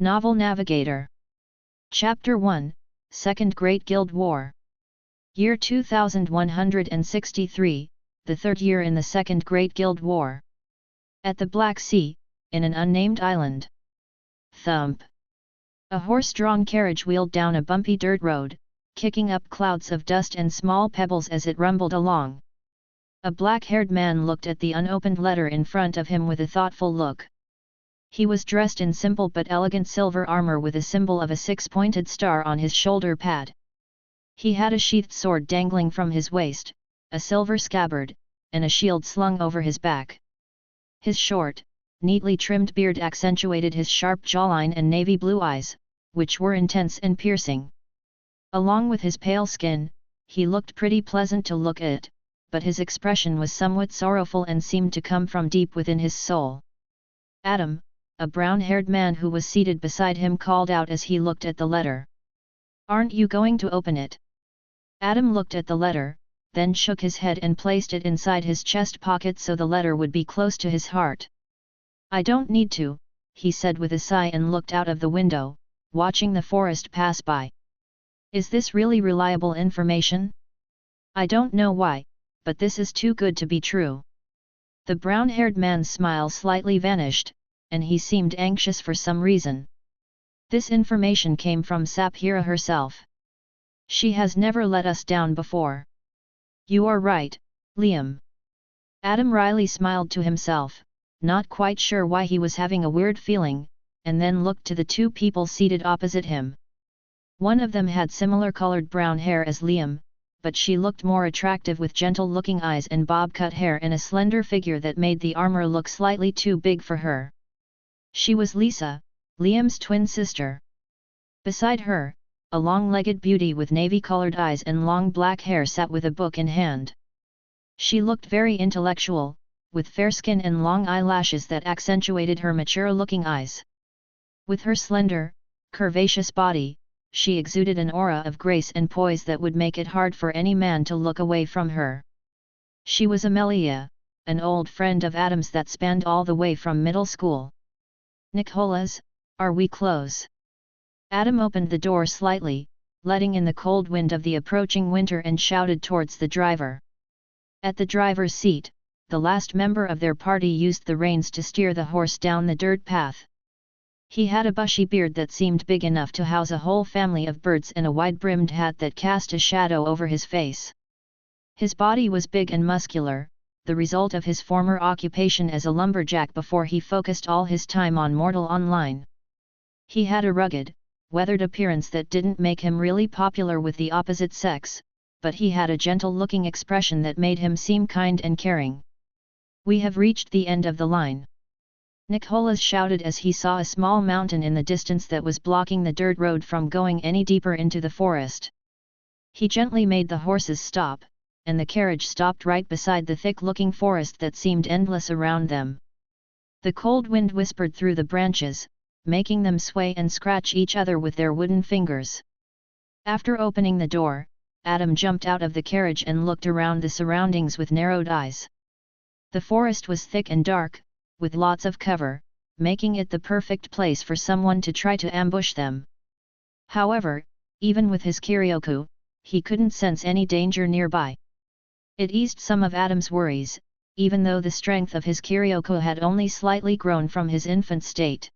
Novel Navigator. Chapter 1, Second Great Guild War. Year 2163, the third year in the Second Great Guild War. At the Black Sea, in an unnamed island. Thump! A horse-drawn carriage wheeled down a bumpy dirt road, kicking up clouds of dust and small pebbles as it rumbled along. A black-haired man looked at the unopened letter in front of him with a thoughtful look. He was dressed in simple but elegant silver armor with a symbol of a six-pointed star on his shoulder pad. He had a sheathed sword dangling from his waist, a silver scabbard, and a shield slung over his back. His short, neatly trimmed beard accentuated his sharp jawline and navy blue eyes, which were intense and piercing. Along with his pale skin, he looked pretty pleasant to look at, but his expression was somewhat sorrowful and seemed to come from deep within his soul. Adam, a brown-haired man who was seated beside him, called out as he looked at the letter. "Aren't you going to open it?" Adam looked at the letter, then shook his head and placed it inside his chest pocket so the letter would be close to his heart. "I don't need to," he said with a sigh and looked out of the window, watching the forest pass by. "Is this really reliable information? I don't know why, but this is too good to be true." The brown-haired man's smile slightly vanished, and he seemed anxious for some reason. "This information came from Saphira herself. She has never let us down before." "You are right, Liam." Adam wryly smiled to himself, not quite sure why he was having a weird feeling, and then looked to the two people seated opposite him. One of them had similar colored brown hair as Liam, but she looked more attractive with gentle-looking eyes and bob-cut hair and a slender figure that made the armor look slightly too big for her. She was Lisa, Liam's twin sister. Beside her, a long-legged beauty with navy-colored eyes and long black hair sat with a book in hand. She looked very intellectual, with fair skin and long eyelashes that accentuated her mature-looking eyes. With her slender, curvaceous body, she exuded an aura of grace and poise that would make it hard for any man to look away from her. She was Amelia, an old friend of Adam's that spanned all the way from middle school. "Nicholas, are we close?" Adam opened the door slightly, letting in the cold wind of the approaching winter, and shouted towards the driver. At the driver's seat, the last member of their party used the reins to steer the horse down the dirt path. He had a bushy beard that seemed big enough to house a whole family of birds and a wide-brimmed hat that cast a shadow over his face. His body was big and muscular, the result of his former occupation as a lumberjack before he focused all his time on Mortal Online. He had a rugged, weathered appearance that didn't make him really popular with the opposite sex, but he had a gentle-looking expression that made him seem kind and caring. "We have reached the end of the line," Nicholas shouted as he saw a small mountain in the distance that was blocking the dirt road from going any deeper into the forest. He gently made the horses stop, and the carriage stopped right beside the thick-looking forest that seemed endless around them. The cold wind whispered through the branches, making them sway and scratch each other with their wooden fingers. After opening the door, Adam jumped out of the carriage and looked around the surroundings with narrowed eyes. The forest was thick and dark, with lots of cover, making it the perfect place for someone to try to ambush them. However, even with his Kiryoku, he couldn't sense any danger nearby. It eased some of Adam's worries, even though the strength of his Kiryoku had only slightly grown from his infant state.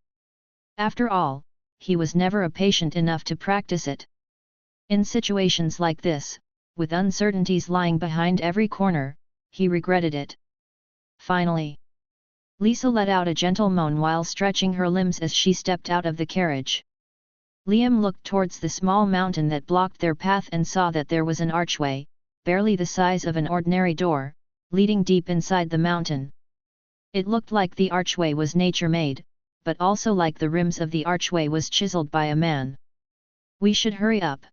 After all, he was never a patient enough to practice it. In situations like this, with uncertainties lying behind every corner, he regretted it. Finally, Lisa let out a gentle moan while stretching her limbs as she stepped out of the carriage. Liam looked towards the small mountain that blocked their path and saw that there was an archway, barely the size of an ordinary door, leading deep inside the mountain. It looked like the archway was nature-made, but also like the rims of the archway was chiseled by a man. "We should hurry up."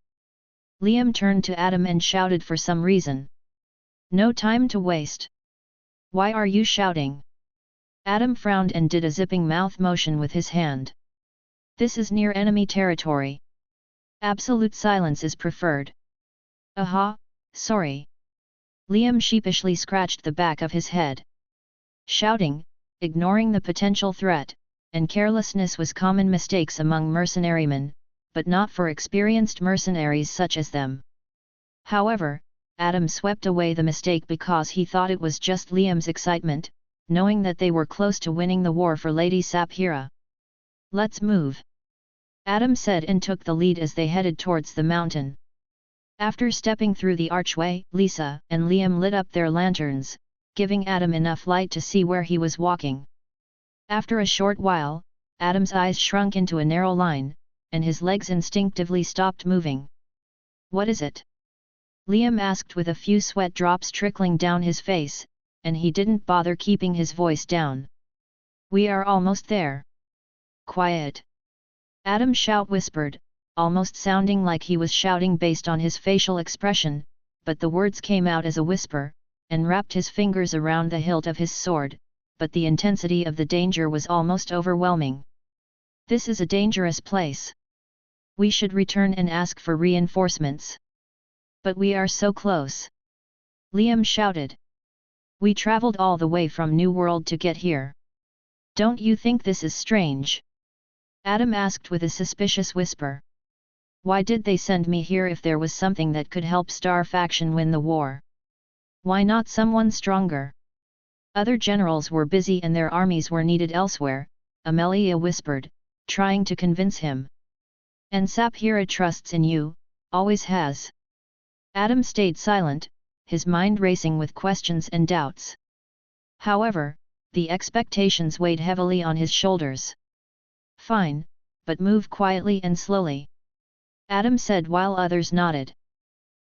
Liam turned to Adam and shouted for some reason. "No time to waste. Why are you shouting?" Adam frowned and did a zipping mouth motion with his hand. "This is near enemy territory. Absolute silence is preferred." "Aha, sorry." Liam sheepishly scratched the back of his head. Shouting, ignoring the potential threat, and carelessness was common mistakes among mercenarymen, but not for experienced mercenaries such as them. However, Adam swept away the mistake because he thought it was just Liam's excitement, knowing that they were close to winning the war for Lady Saphira. "Let's move," Adam said and took the lead as they headed towards the mountain. After stepping through the archway, Lisa and Liam lit up their lanterns, giving Adam enough light to see where he was walking. After a short while, Adam's eyes shrunk into a narrow line, and his legs instinctively stopped moving. "What is it?" Liam asked with a few sweat drops trickling down his face, and he didn't bother keeping his voice down. "We are almost there." "Quiet!" Adam whispered, almost sounding like he was shouting based on his facial expression, but the words came out as a whisper, and wrapped his fingers around the hilt of his sword, but the intensity of the danger was almost overwhelming. "This is a dangerous place. We should return and ask for reinforcements." "But we are so close!" Liam shouted. "We traveled all the way from New World to get here. Don't you think this is strange?" Adam asked with a suspicious whisper. "Why did they send me here if there was something that could help Star faction win the war? Why not someone stronger? Other generals were busy and their armies were needed elsewhere," Amelia whispered, trying to convince him. "And Saphira trusts in you, always has." Adam stayed silent, his mind racing with questions and doubts. However, the expectations weighed heavily on his shoulders. "Fine, but move quietly and slowly," Adam said while others nodded.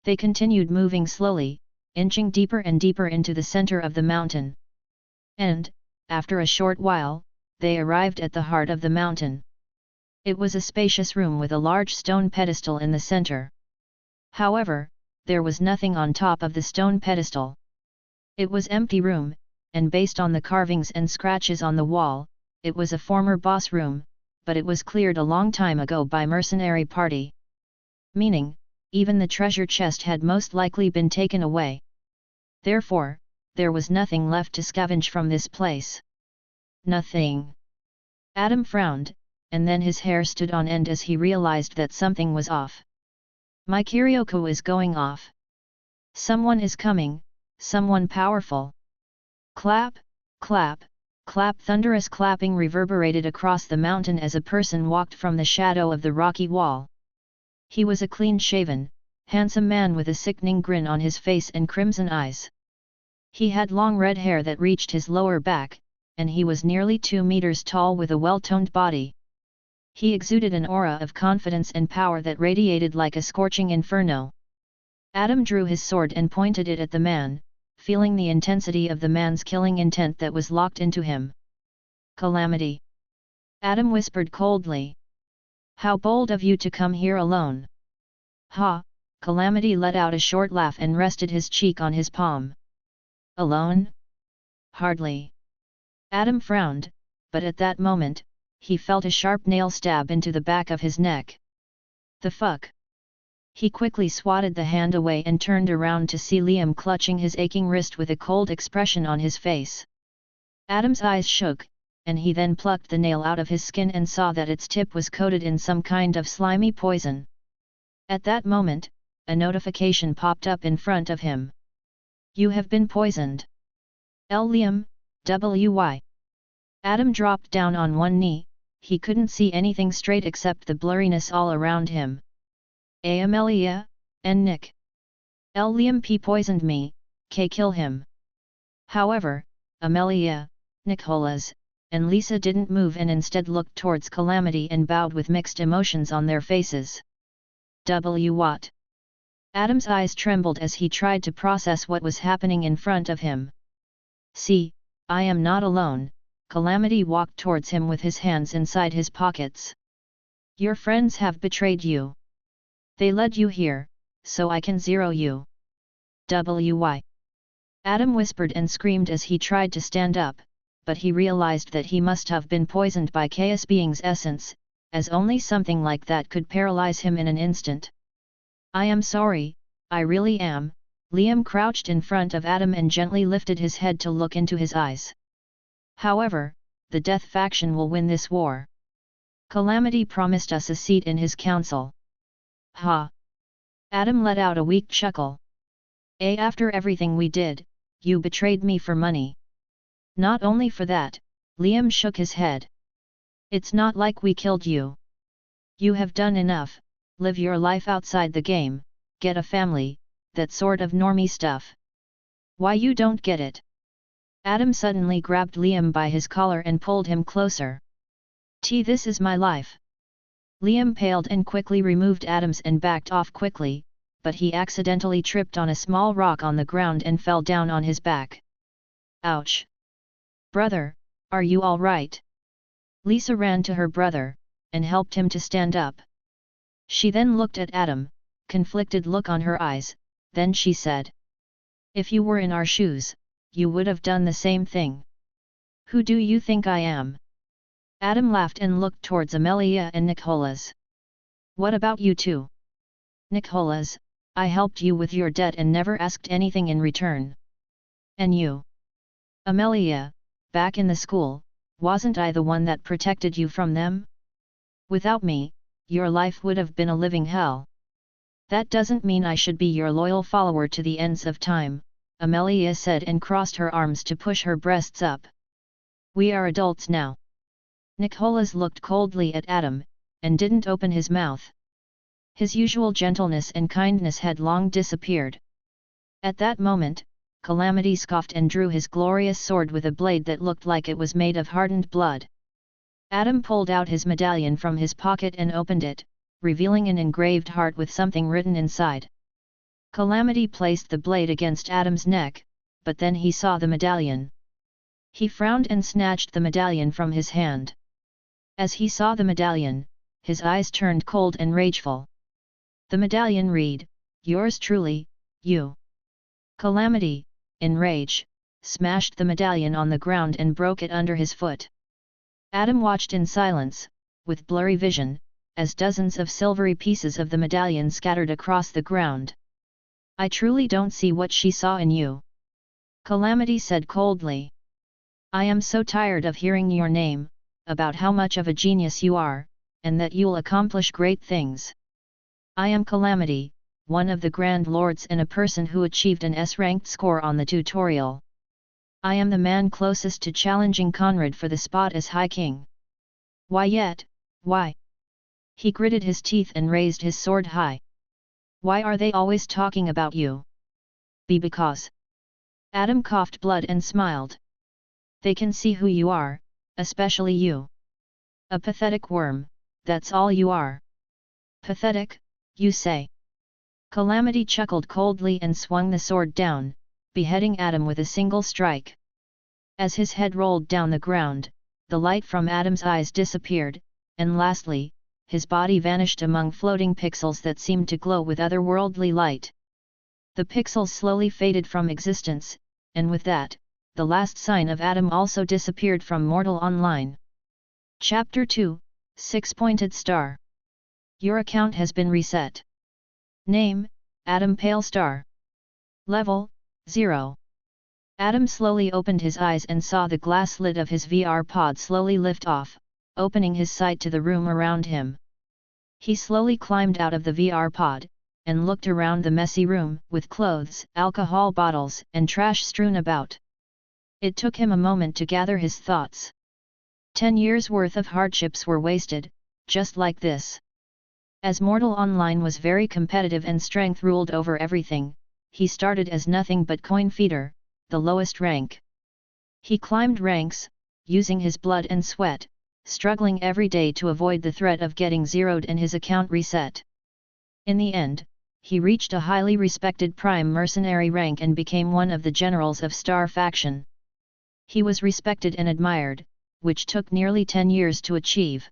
They continued moving slowly, inching deeper and deeper into the center of the mountain. And, after a short while, they arrived at the heart of the mountain. It was a spacious room with a large stone pedestal in the center. However, there was nothing on top of the stone pedestal. It was an empty room, and based on the carvings and scratches on the wall, it was a former boss room, but it was cleared a long time ago by mercenary party. Meaning, even the treasure chest had most likely been taken away. Therefore, there was nothing left to scavenge from this place. "Nothing." Adam frowned, and then his hair stood on end as he realized that something was off. "My Kyryoko is going off. Someone is coming, someone powerful." Clap, clap, clap. Thunderous clapping reverberated across the mountain as a person walked from the shadow of the rocky wall. He was a clean-shaven, handsome man with a sickening grin on his face and crimson eyes. He had long red hair that reached his lower back, and he was nearly 2 meters tall with a well-toned body. He exuded an aura of confidence and power that radiated like a scorching inferno. Adam drew his sword and pointed it at the man, feeling the intensity of the man's killing intent that was locked into him. "Calamity," Adam whispered coldly. "How bold of you to come here alone." "Ha!" Calamity let out a short laugh and rested his cheek on his palm. "Alone? Hardly." Adam frowned, but at that moment, he felt a sharp nail stab into the back of his neck. "The fuck?" He quickly swatted the hand away and turned around to see Liam clutching his aching wrist with a cold expression on his face. Adam's eyes shook, and he then plucked the nail out of his skin and saw that its tip was coated in some kind of slimy poison. At that moment, a notification popped up in front of him. "You have been poisoned. Liam, WY." Adam dropped down on one knee, he couldn't see anything straight except the blurriness all around him. "Amelia, and Nick. Liam P poisoned me, K kill him." However, Amelia, Nicholas, and Lisa didn't move and instead looked towards Calamity and bowed with mixed emotions on their faces. What? Adam's eyes trembled as he tried to process what was happening in front of him. "See, I am not alone." Calamity walked towards him with his hands inside his pockets. "Your friends have betrayed you. They led you here, so I can zero you." "WY?" Adam whispered and screamed as he tried to stand up, but he realized that he must have been poisoned by Chaos Being's essence, as only something like that could paralyze him in an instant. "I am sorry, I really am." Liam crouched in front of Adam and gently lifted his head to look into his eyes. However, the Death faction will win this war. Calamity promised us a seat in his council. Ha! Adam let out a weak chuckle. After everything we did, you betrayed me for money. Not only for that, Liam shook his head. It's not like we killed you. You have done enough, live your life outside the game, get a family, that sort of normie stuff. Why you don't get it? Adam suddenly grabbed Liam by his collar and pulled him closer. This is my life. Liam paled and quickly removed Adam's and backed off quickly, but he accidentally tripped on a small rock on the ground and fell down on his back. Ouch! Brother, are you all right? Lisa ran to her brother, and helped him to stand up. She then looked at Adam, conflicted look on her eyes, then she said. If you were in our shoes, you would have done the same thing. Who do you think I am? Adam laughed and looked towards Amelia and Nicholas. What about you two? Nicholas, I helped you with your debt and never asked anything in return. And you? Amelia, back in the school, wasn't I the one that protected you from them? Without me, your life would have been a living hell. That doesn't mean I should be your loyal follower to the ends of time, Amelia said and crossed her arms to push her breasts up. We are adults now. Nicholas looked coldly at Adam, and didn't open his mouth. His usual gentleness and kindness had long disappeared. At that moment, Calamity scoffed and drew his glorious sword with a blade that looked like it was made of hardened blood. Adam pulled out his medallion from his pocket and opened it, revealing an engraved heart with something written inside. Calamity placed the blade against Adam's neck, but then he saw the medallion. He frowned and snatched the medallion from his hand. As he saw the medallion, his eyes turned cold and rageful. The medallion read, "Yours truly, you." Calamity, in rage, smashed the medallion on the ground and broke it under his foot. Adam watched in silence, with blurry vision, as dozens of silvery pieces of the medallion scattered across the ground. I truly don't see what she saw in you. Calamity said coldly. I am so tired of hearing your name, about how much of a genius you are, and that you'll accomplish great things. I am Calamity, one of the Grand Lords and a person who achieved an S-ranked score on the tutorial. I am the man closest to challenging Conrad for the spot as High King. Why yet, why? He gritted his teeth and raised his sword high. Why are they always talking about you? Because. Adam coughed blood and smiled. They can see who you are, especially you. A pathetic worm, that's all you are. Pathetic, you say? Calamity chuckled coldly and swung the sword down, beheading Adam with a single strike. As his head rolled down the ground, the light from Adam's eyes disappeared, and lastly, his body vanished among floating pixels that seemed to glow with otherworldly light. The pixels slowly faded from existence, and with that, the last sign of Adam also disappeared from Mortal Online. Chapter 2, Six-Pointed Star. Your account has been reset. Name, Adam Palestar. Level, 0. Adam slowly opened his eyes and saw the glass lid of his VR pod slowly lift off, opening his sight to the room around him. He slowly climbed out of the VR pod, and looked around the messy room, with clothes, alcohol bottles, and trash strewn about. It took him a moment to gather his thoughts. 10 years' worth of hardships were wasted, just like this. As Mortal Online was very competitive and strength ruled over everything, he started as nothing but coin feeder, the lowest rank. He climbed ranks, using his blood and sweat, struggling every day to avoid the threat of getting zeroed and his account reset. In the end, he reached a highly respected prime mercenary rank and became one of the generals of Star faction. He was respected and admired, which took nearly 10 years to achieve.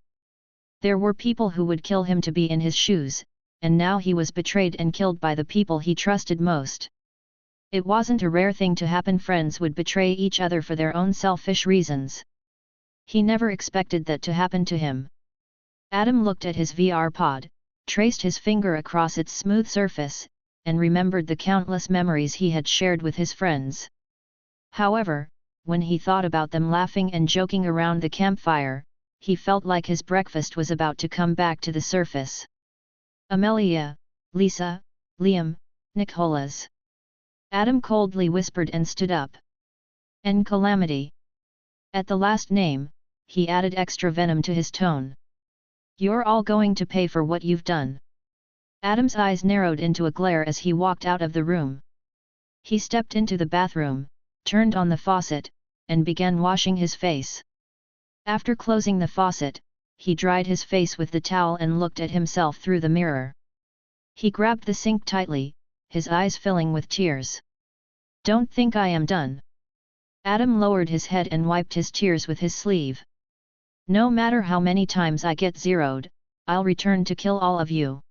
There were people who would kill him to be in his shoes, and now he was betrayed and killed by the people he trusted most. It wasn't a rare thing to happen. Friends would betray each other for their own selfish reasons. He never expected that to happen to him. Adam looked at his VR pod, traced his finger across its smooth surface, and remembered the countless memories he had shared with his friends. However, when he thought about them laughing and joking around the campfire, he felt like his breakfast was about to come back to the surface. Amelia, Lisa, Liam, Nicholas. Adam coldly whispered and stood up. And Calamity. At the last name, he added extra venom to his tone. You're all going to pay for what you've done. Adam's eyes narrowed into a glare as he walked out of the room. He stepped into the bathroom, turned on the faucet, and began washing his face. After closing the faucet, he dried his face with the towel and looked at himself through the mirror. He grabbed the sink tightly, his eyes filling with tears. Don't think I am done. Adam lowered his head and wiped his tears with his sleeve. No matter how many times I get zeroed, I'll return to kill all of you.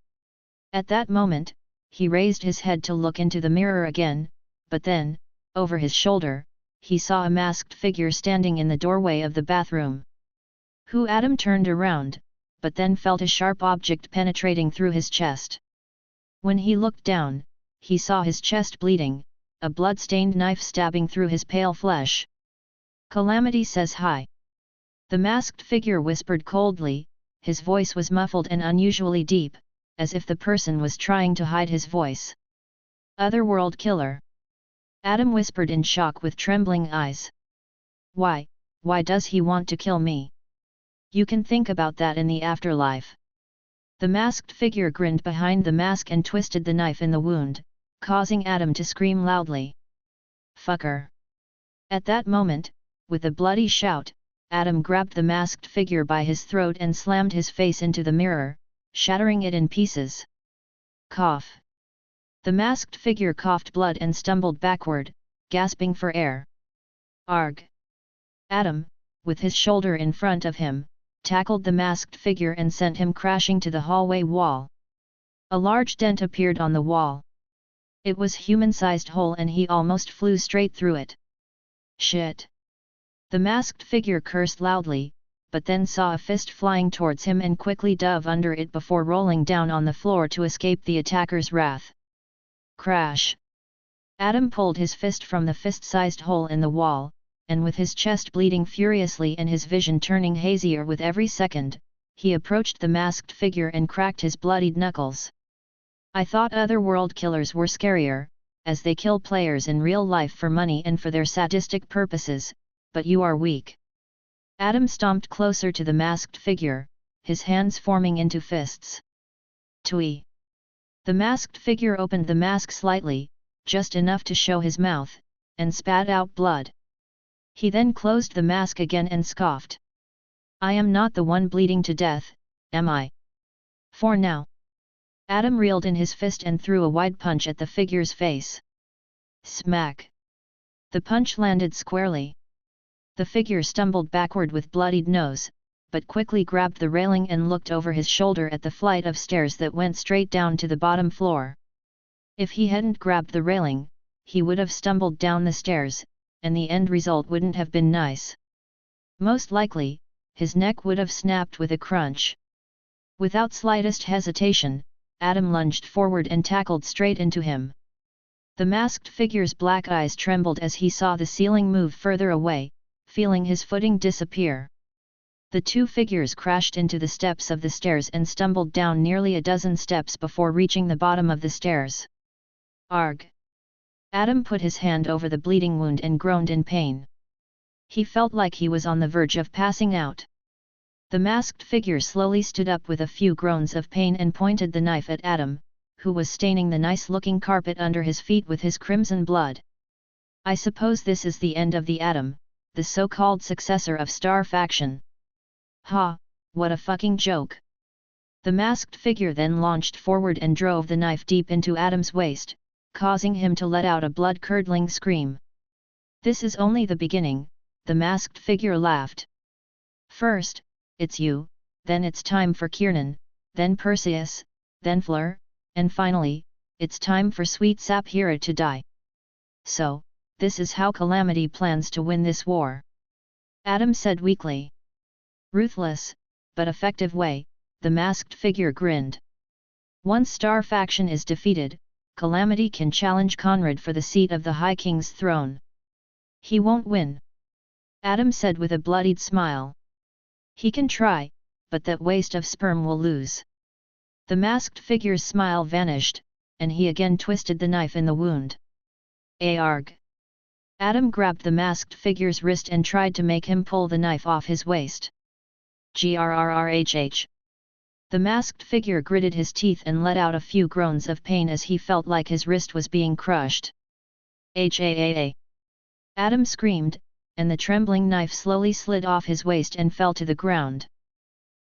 At that moment, he raised his head to look into the mirror again, but then, over his shoulder, he saw a masked figure standing in the doorway of the bathroom. Who Adam turned around, but then felt a sharp object penetrating through his chest. When he looked down, he saw his chest bleeding, a blood-stained knife stabbing through his pale flesh. Calamity says hi. The masked figure whispered coldly, his voice was muffled and unusually deep, as if the person was trying to hide his voice. Otherworld killer. Adam whispered in shock with trembling eyes. Why does he want to kill me? You can think about that in the afterlife. The masked figure grinned behind the mask and twisted the knife in the wound, causing Adam to scream loudly. Fucker! At that moment, with a bloody shout, Adam grabbed the masked figure by his throat and slammed his face into the mirror, shattering it in pieces. Cough! The masked figure coughed blood and stumbled backward, gasping for air. Arg! Adam, with his shoulder in front of him, tackled the masked figure and sent him crashing to the hallway wall. A large dent appeared on the wall. It was a human-sized hole and he almost flew straight through it. Shit! The masked figure cursed loudly, but then saw a fist flying towards him and quickly dove under it before rolling down on the floor to escape the attacker's wrath. Crash! Adam pulled his fist from the fist-sized hole in the wall, and with his chest bleeding furiously and his vision turning hazier with every second, he approached the masked figure and cracked his bloodied knuckles. I thought otherworld killers were scarier, as they kill players in real life for money and for their sadistic purposes, but you are weak. Adam stomped closer to the masked figure, his hands forming into fists. Twee! The masked figure opened the mask slightly, just enough to show his mouth, and spat out blood. He then closed the mask again and scoffed. I am not the one bleeding to death, am I? For now. Adam reeled in his fist and threw a wide punch at the figure's face. Smack! The punch landed squarely. The figure stumbled backward with bloodied nose, but quickly grabbed the railing and looked over his shoulder at the flight of stairs that went straight down to the bottom floor. If he hadn't grabbed the railing, he would have stumbled down the stairs, and the end result wouldn't have been nice. Most likely, his neck would have snapped with a crunch. Without slightest hesitation, Adam lunged forward and tackled straight into him. The masked figure's black eyes trembled as he saw the ceiling move further away, feeling his footing disappear. The two figures crashed into the steps of the stairs and stumbled down nearly a dozen steps before reaching the bottom of the stairs. Arg! Adam put his hand over the bleeding wound and groaned in pain. He felt like he was on the verge of passing out. The masked figure slowly stood up with a few groans of pain and pointed the knife at Adam, who was staining the nice-looking carpet under his feet with his crimson blood. I suppose this is the end of the Adam, the so-called successor of Star Faction. Ha, what a fucking joke. The masked figure then launched forward and drove the knife deep into Adam's waist, causing him to let out a blood-curdling scream. This is only the beginning, the masked figure laughed. First, it's you, then it's time for Kiernan, then Perseus, then Fleur, and finally, it's time for sweet Saphira to die. So, this is how Calamity plans to win this war. Adam said weakly. Ruthless, but effective way, the masked figure grinned. Once Star Faction is defeated, Calamity can challenge Conrad for the seat of the High King's throne. He won't win. Adam said with a bloodied smile. He can try, but that waste of sperm will lose. The masked figure's smile vanished, and he again twisted the knife in the wound. Arg! Adam grabbed the masked figure's wrist and tried to make him pull the knife off his waist. Grrrrhh. The masked figure gritted his teeth and let out a few groans of pain as he felt like his wrist was being crushed. Haa! Adam screamed, and the trembling knife slowly slid off his waist and fell to the ground.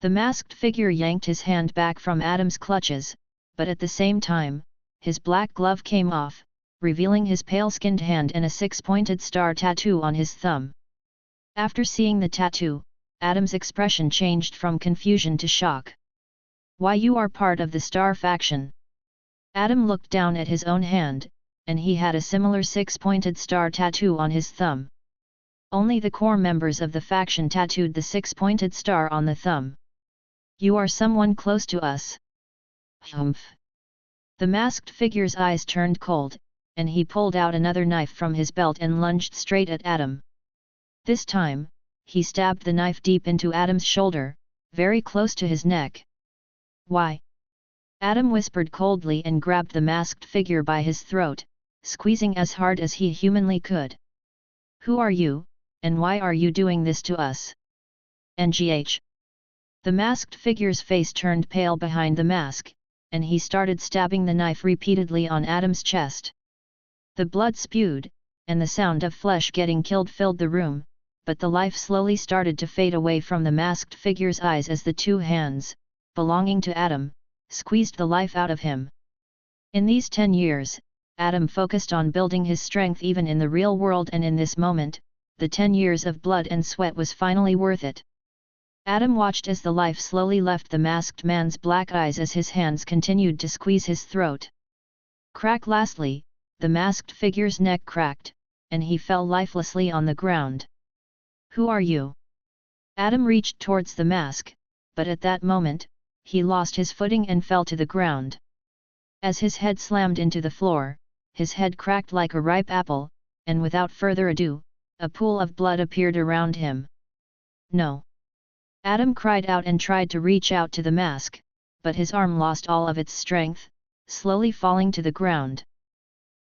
The masked figure yanked his hand back from Adam's clutches, but at the same time, his black glove came off, revealing his pale-skinned hand and a six-pointed star tattoo on his thumb. After seeing the tattoo, Adam's expression changed from confusion to shock. Why, you are part of the Star faction? Adam looked down at his own hand, and he had a similar six-pointed star tattoo on his thumb. Only the core members of the faction tattooed the six-pointed star on the thumb. You are someone close to us. Humph! The masked figure's eyes turned cold, and he pulled out another knife from his belt and lunged straight at Adam. This time, he stabbed the knife deep into Adam's shoulder, very close to his neck. Why? Adam whispered coldly and grabbed the masked figure by his throat, squeezing as hard as he humanly could. Who are you, and why are you doing this to us? Ngh. The masked figure's face turned pale behind the mask, and he started stabbing the knife repeatedly on Adam's chest. The blood spewed, and the sound of flesh getting killed filled the room, but the life slowly started to fade away from the masked figure's eyes as the two hands, belonging to Adam, squeezed the life out of him. In these 10 years, Adam focused on building his strength even in the real world, and in this moment, the 10 years of blood and sweat was finally worth it. Adam watched as the life slowly left the masked man's black eyes as his hands continued to squeeze his throat. Crack! Lastly, the masked figure's neck cracked, and he fell lifelessly on the ground. Who are you? Adam reached towards the mask, but at that moment, he lost his footing and fell to the ground. As his head slammed into the floor, his head cracked like a ripe apple, and without further ado, a pool of blood appeared around him. No! Adam cried out and tried to reach out to the mask, but his arm lost all of its strength, slowly falling to the ground.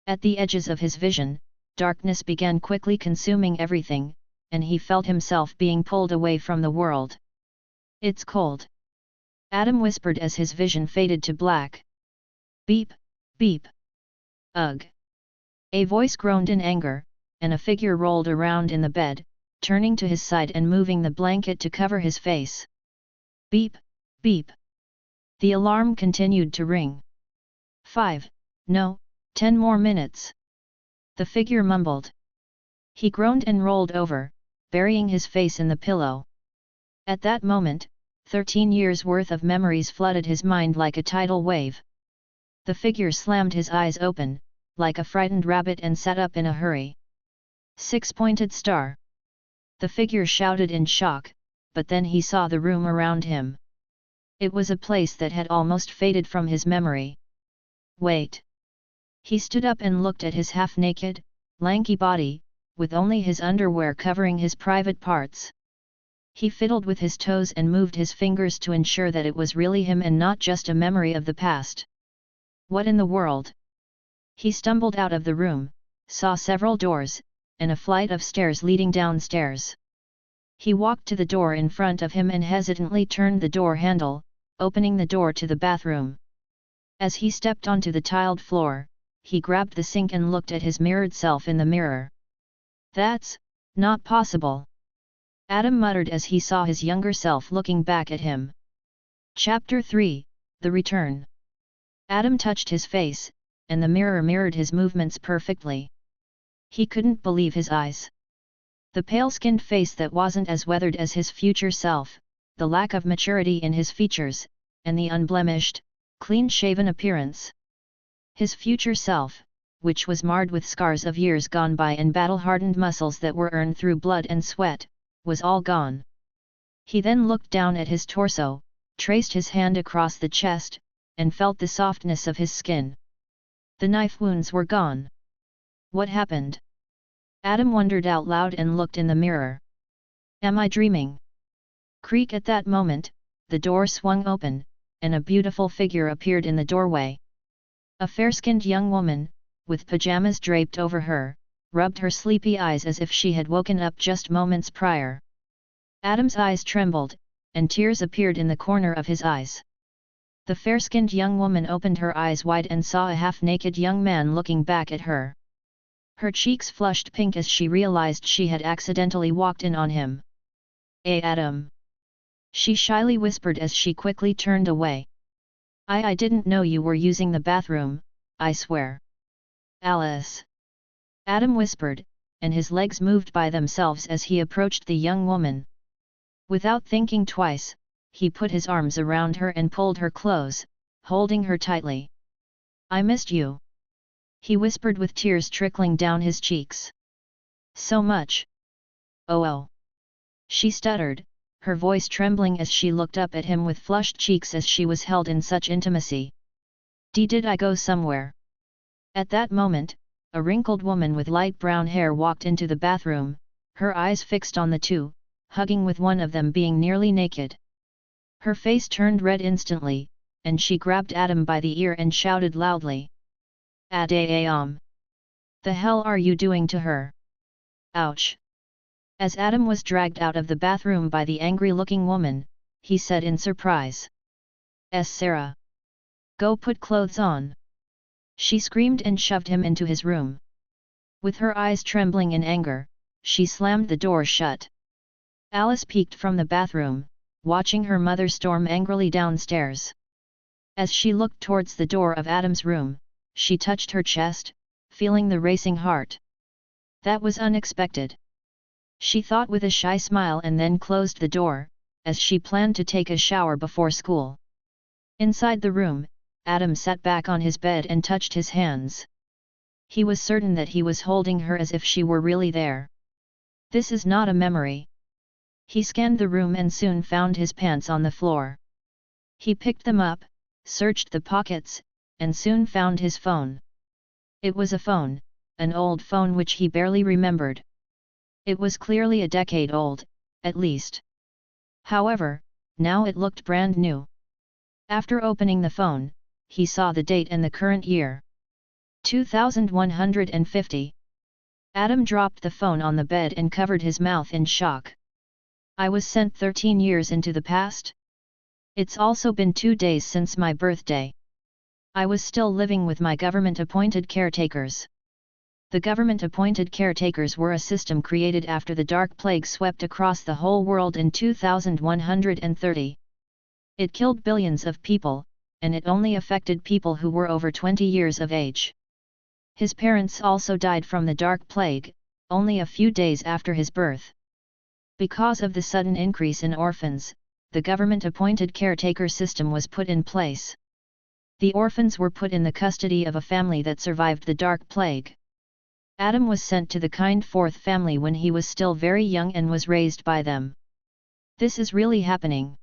At the edges of his vision, darkness began quickly consuming everything, and he felt himself being pulled away from the world. It's cold. Adam whispered as his vision faded to black. Beep, beep. Ugh. A voice groaned in anger, and a figure rolled around in the bed, turning to his side and moving the blanket to cover his face. Beep, beep. The alarm continued to ring. 5, no, 10 more minutes. The figure mumbled. He groaned and rolled over, burying his face in the pillow. At that moment, 13 years' worth of memories flooded his mind like a tidal wave. The figure slammed his eyes open, like a frightened rabbit, and sat up in a hurry. Six-pointed star. The figure shouted in shock, but then he saw the room around him. It was a place that had almost faded from his memory. Wait. He stood up and looked at his half-naked, lanky body, with only his underwear covering his private parts. He fiddled with his toes and moved his fingers to ensure that it was really him and not just a memory of the past. What in the world? He stumbled out of the room, saw several doors, and a flight of stairs leading downstairs. He walked to the door in front of him and hesitantly turned the door handle, opening the door to the bathroom. As he stepped onto the tiled floor, he grabbed the sink and looked at his mirrored self in the mirror. That's not possible. Adam muttered as he saw his younger self looking back at him. Chapter 3, The Return. Adam touched his face, and the mirror mirrored his movements perfectly. He couldn't believe his eyes. The pale-skinned face that wasn't as weathered as his future self, the lack of maturity in his features, and the unblemished, clean-shaven appearance. His future self, which was marred with scars of years gone by and battle-hardened muscles that were earned through blood and sweat, was all gone. He then looked down at his torso, traced his hand across the chest, and felt the softness of his skin. The knife wounds were gone. What happened? Adam wondered out loud and looked in the mirror. Am I dreaming? Creak. At that moment, the door swung open, and a beautiful figure appeared in the doorway. A fair-skinned young woman, with pajamas draped over her, rubbed her sleepy eyes as if she had woken up just moments prior. Adam's eyes trembled, and tears appeared in the corner of his eyes. The fair-skinned young woman opened her eyes wide and saw a half-naked young man looking back at her. Her cheeks flushed pink as she realized she had accidentally walked in on him. "Hey Adam!" she shyly whispered as she quickly turned away. I didn't know you were using the bathroom, I swear." "Alice!" Adam whispered, and his legs moved by themselves as he approached the young woman. Without thinking twice, he put his arms around her and pulled her close, holding her tightly. "I missed you," he whispered with tears trickling down his cheeks. "So much." Oh. She stuttered, her voice trembling as she looked up at him with flushed cheeks as she was held in such intimacy. Did I go somewhere?" At that moment, a wrinkled woman with light brown hair walked into the bathroom, her eyes fixed on the two, hugging with one of them being nearly naked. Her face turned red instantly, and she grabbed Adam by the ear and shouted loudly. "Adam! The hell are you doing to her?" "Ouch!" As Adam was dragged out of the bathroom by the angry-looking woman, he said in surprise. "Sarah! Go put clothes on!" She screamed and shoved him into his room. With her eyes trembling in anger, she slammed the door shut. Alice peeked from the bathroom, watching her mother storm angrily downstairs. As she looked towards the door of Adam's room, she touched her chest, feeling the racing heart. That was unexpected. She thought with a shy smile and then closed the door, as she planned to take a shower before school. Inside the room, Adam sat back on his bed and touched his hands. He was certain that he was holding her as if she were really there. This is not a memory. He scanned the room and soon found his pants on the floor. He picked them up, searched the pockets, and soon found his phone. It was a phone, an old phone which he barely remembered. It was clearly a decade old, at least. However, now it looked brand new. After opening the phone, he saw the date and the current year. 2150. Adam dropped the phone on the bed and covered his mouth in shock. I was sent 13 years into the past? It's also been 2 days since my birthday. I was still living with my government-appointed caretakers. The government-appointed caretakers were a system created after the Dark Plague swept across the whole world in 2130. It killed billions of people, and it only affected people who were over 20 years of age. His parents also died from the Dark Plague, only a few days after his birth. Because of the sudden increase in orphans, the government-appointed caretaker system was put in place. The orphans were put in the custody of a family that survived the Dark Plague. Adam was sent to the kind fourth family when he was still very young and was raised by them. This is really happening.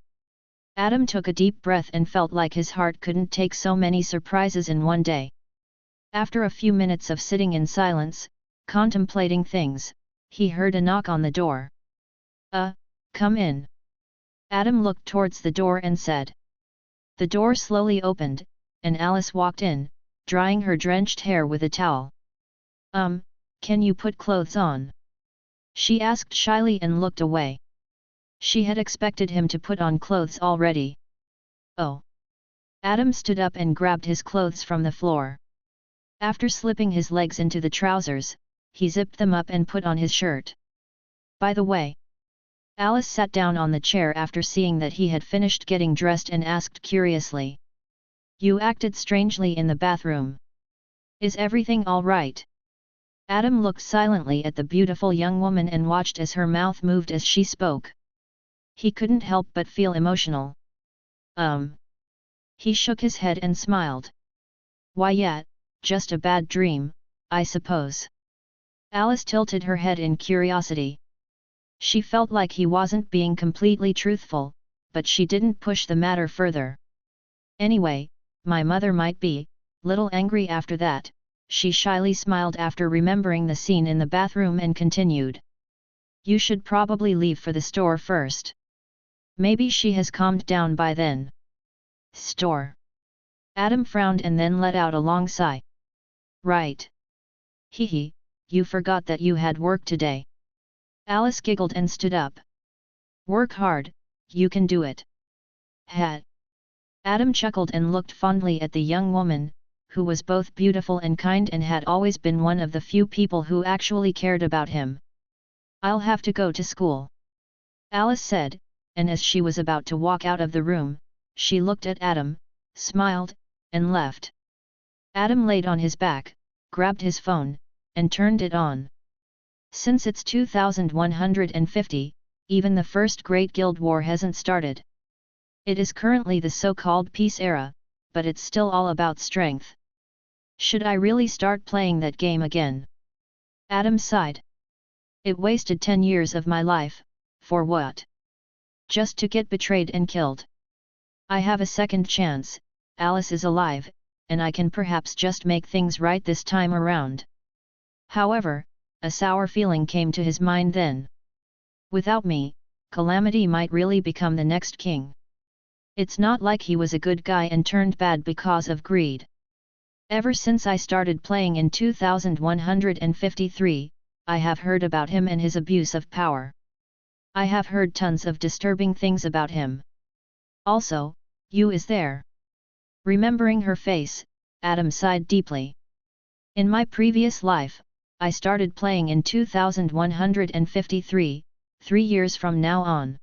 Adam took a deep breath and felt like his heart couldn't take so many surprises in one day. After a few minutes of sitting in silence, contemplating things, he heard a knock on the door. Come in." Adam looked towards the door and said. The door slowly opened, and Alice walked in, drying her drenched hair with a towel. Can you put clothes on?" she asked shyly and looked away. She had expected him to put on clothes already. "Oh." Adam stood up and grabbed his clothes from the floor. After slipping his legs into the trousers, he zipped them up and put on his shirt. "By the way." Alice sat down on the chair after seeing that he had finished getting dressed and asked curiously. "You acted strangely in the bathroom. Is everything all right?" Adam looked silently at the beautiful young woman and watched as her mouth moved as she spoke. He couldn't help but feel emotional. He shook his head and smiled. "Why yeah, just a bad dream, I suppose." Alice tilted her head in curiosity. She felt like he wasn't being completely truthful, but she didn't push the matter further. "Anyway, my mother might be little angry after that," she shyly smiled after remembering the scene in the bathroom and continued. You should probably leave for the store first. Maybe she has calmed down by then. Store. Adam frowned and then let out a long sigh. Right. Hee, you forgot that you had work today. Alice giggled and stood up. Work hard, you can do it. Hat. Adam chuckled and looked fondly at the young woman, who was both beautiful and kind and had always been one of the few people who actually cared about him. I'll have to go to school. Alice said, and as she was about to walk out of the room, she looked at Adam, smiled, and left. Adam laid on his back, grabbed his phone, and turned it on. Since it's 2150, even the First Great Guild War hasn't started. It is currently the so-called peace era, but it's still all about strength. Should I really start playing that game again? Adam sighed. It wasted 10 years of my life, for what? Just to get betrayed and killed. I have a second chance, Alice is alive, and I can perhaps just make things right this time around. However, a sour feeling came to his mind then. Without me, Calamity might really become the next king. It's not like he was a good guy and turned bad because of greed. Ever since I started playing in 2153, I have heard about him and his abuse of power. I have heard tons of disturbing things about him. Also, you is there. Remembering her face, Adam sighed deeply. In my previous life, I started playing in 2153, 3 years from now on.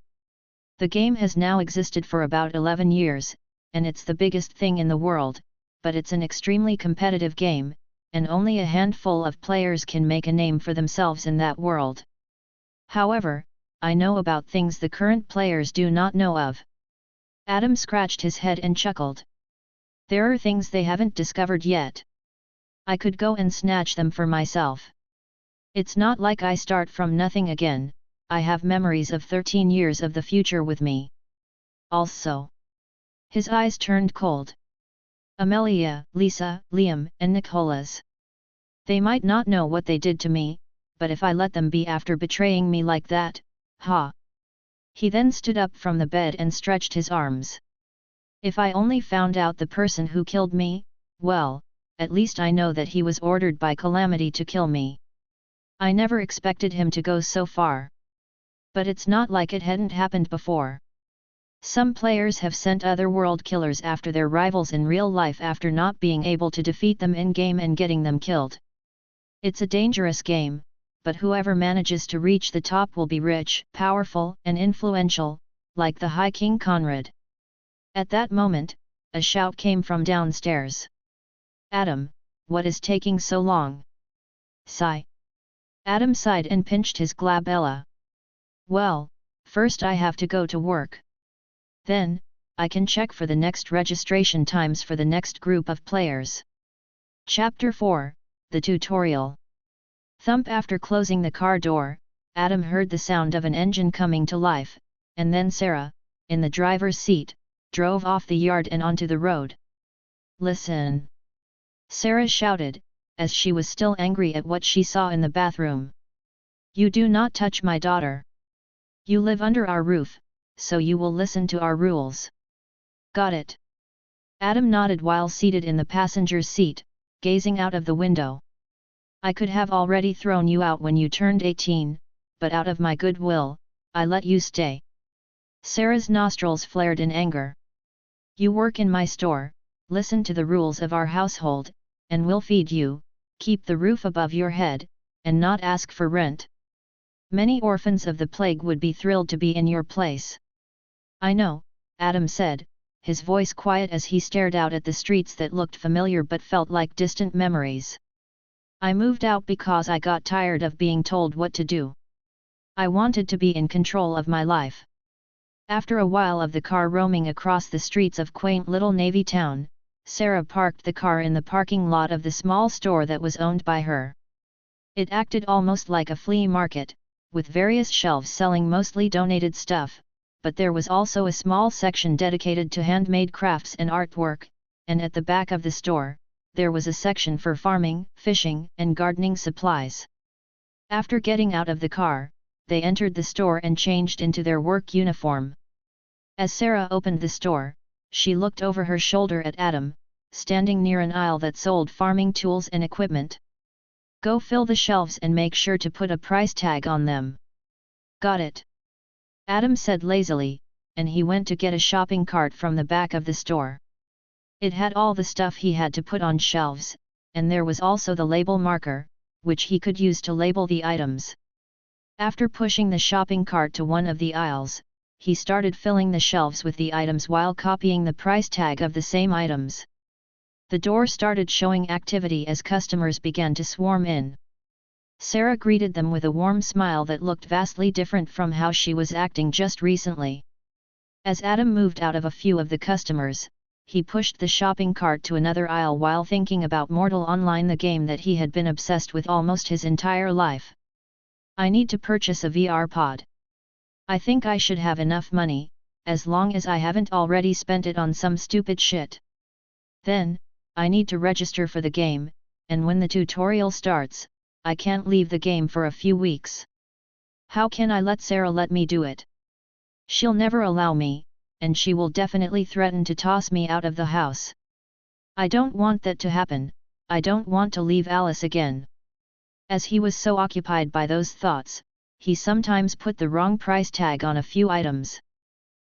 The game has now existed for about 11 years, and it's the biggest thing in the world, but it's an extremely competitive game, and only a handful of players can make a name for themselves in that world. However, I know about things the current players do not know of. Adam scratched his head and chuckled. There are things they haven't discovered yet. I could go and snatch them for myself. It's not like I start from nothing again, I have memories of 13 years of the future with me. Also. His eyes turned cold. Amelia, Lisa, Liam, and Nicholas. They might not know what they did to me, but if I let them be after betraying me like that, ha! He then stood up from the bed and stretched his arms. If I only found out the person who killed me, well, at least I know that he was ordered by Calamity to kill me. I never expected him to go so far. But it's not like it hadn't happened before. Some players have sent otherworld killers after their rivals in real life after not being able to defeat them in-game and getting them killed. It's a dangerous game, but whoever manages to reach the top will be rich, powerful, and influential, like the High King Conrad. At that moment, a shout came from downstairs. Adam, what is taking so long? Sigh. Adam sighed and pinched his glabella. Well, first I have to go to work. Then, I can check for the next registration times for the next group of players. Chapter 4, The Tutorial. Thump. After closing the car door, Adam heard the sound of an engine coming to life, and then Sarah, in the driver's seat, drove off the yard and onto the road. Listen! Sarah shouted, as she was still angry at what she saw in the bathroom. You do not touch my daughter. You live under our roof, so you will listen to our rules. Got it? Adam nodded while seated in the passenger's seat, gazing out of the window. I could have already thrown you out when you turned 18, but out of my goodwill, I let you stay. Sarah's nostrils flared in anger. You work in my store, listen to the rules of our household, and we'll feed you, keep the roof above your head, and not ask for rent. Many orphans of the plague would be thrilled to be in your place. I know, Adam said, his voice quiet as he stared out at the streets that looked familiar but felt like distant memories. I moved out because I got tired of being told what to do. I wanted to be in control of my life. After a while of the car roaming across the streets of quaint little Navy town, Sarah parked the car in the parking lot of the small store that was owned by her. It acted almost like a flea market, with various shelves selling mostly donated stuff, but there was also a small section dedicated to handmade crafts and artwork, and at the back of the store, there was a section for farming, fishing, and gardening supplies. After getting out of the car, they entered the store and changed into their work uniform. As Sarah opened the store, she looked over her shoulder at Adam, standing near an aisle that sold farming tools and equipment. "Go fill the shelves and make sure to put a price tag on them." "Got it," Adam said lazily, and he went to get a shopping cart from the back of the store. It had all the stuff he had to put on shelves, and there was also the label marker, which he could use to label the items. After pushing the shopping cart to one of the aisles, he started filling the shelves with the items while copying the price tag of the same items. The door started showing activity as customers began to swarm in. Sarah greeted them with a warm smile that looked vastly different from how she was acting just recently. As Adam moved out of a few of the customers, he pushed the shopping cart to another aisle while thinking about Mortal Online, the game that he had been obsessed with almost his entire life. "I need to purchase a VR pod. I think I should have enough money, as long as I haven't already spent it on some stupid shit. Then, I need to register for the game, and when the tutorial starts, I can't leave the game for a few weeks. How can I let Sarah let me do it? She'll never allow me, and she will definitely threaten to toss me out of the house. I don't want that to happen. I don't want to leave Alice again." As he was so occupied by those thoughts, he sometimes put the wrong price tag on a few items.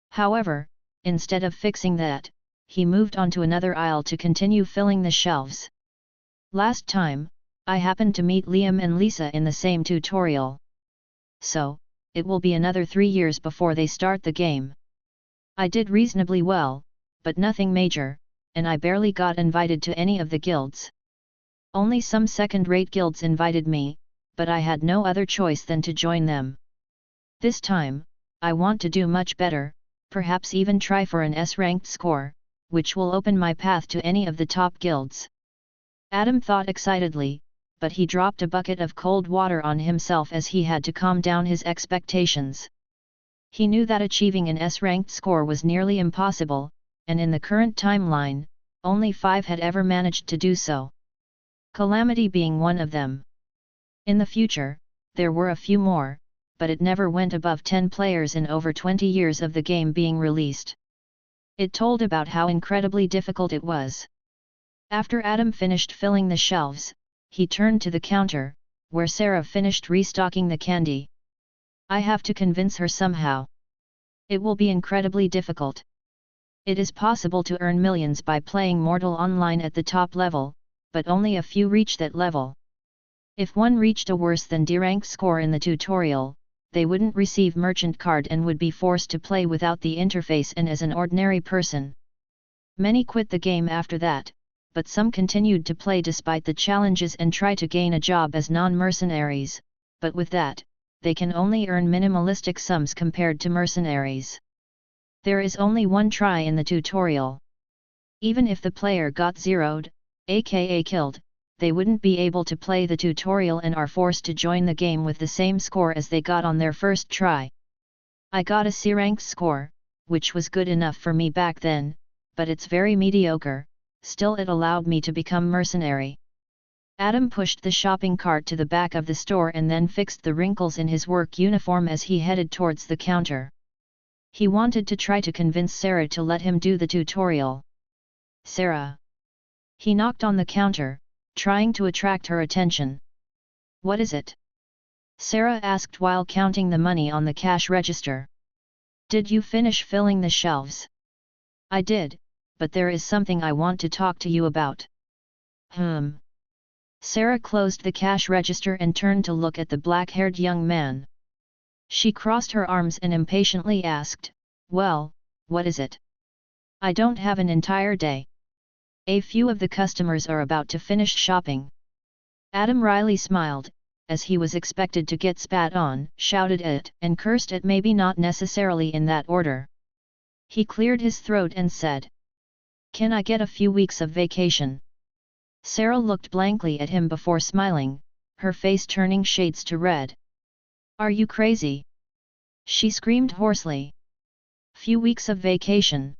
However, instead of fixing that, he moved on to another aisle to continue filling the shelves. "Last time, I happened to meet Liam and Lisa in the same tutorial. So, it will be another 3 years before they start the game. I did reasonably well, but nothing major, and I barely got invited to any of the guilds. Only some second-rate guilds invited me, but I had no other choice than to join them. This time, I want to do much better, perhaps even try for an S-ranked score, which will open my path to any of the top guilds." Adam thought excitedly, but he dropped a bucket of cold water on himself as he had to calm down his expectations. He knew that achieving an S-ranked score was nearly impossible, and in the current timeline, only 5 had ever managed to do so. Calamity being one of them. In the future, there were a few more, but it never went above 10 players in over 20 years of the game being released. It told about how incredibly difficult it was. After Adam finished filling the shelves, he turned to the counter, where Sarah finished restocking the candy. "I have to convince her somehow. It will be incredibly difficult. It is possible to earn millions by playing Mortal Online at the top level, but only a few reach that level. If one reached a worse than D-rank score in the tutorial, they wouldn't receive merchant card and would be forced to play without the interface and as an ordinary person. Many quit the game after that, but some continued to play despite the challenges and try to gain a job as non-mercenaries, but with that, they can only earn minimalistic sums compared to mercenaries. There is only one try in the tutorial. Even if the player got zeroed, aka killed, they wouldn't be able to play the tutorial and are forced to join the game with the same score as they got on their first try. I got a C-rank score, which was good enough for me back then, but it's very mediocre, still it allowed me to become mercenary." Adam pushed the shopping cart to the back of the store and then fixed the wrinkles in his work uniform as he headed towards the counter. He wanted to try to convince Sarah to let him do the tutorial. "Sarah." He knocked on the counter, trying to attract her attention. "What is it?" Sarah asked while counting the money on the cash register. "Did you finish filling the shelves?" "I did, but there is something I want to talk to you about." Sarah closed the cash register and turned to look at the black-haired young man. She crossed her arms and impatiently asked, "Well, what is it?" "I don't have an entire day. A few of the customers are about to finish shopping." Adam wryly smiled, as he was expected to get spat on, shouted at, and cursed at, maybe not necessarily in that order. He cleared his throat and said, "Can I get a few weeks of vacation?" Sarah looked blankly at him before smiling, her face turning shades to red. "Are you crazy?" she screamed hoarsely. "Few weeks of vacation?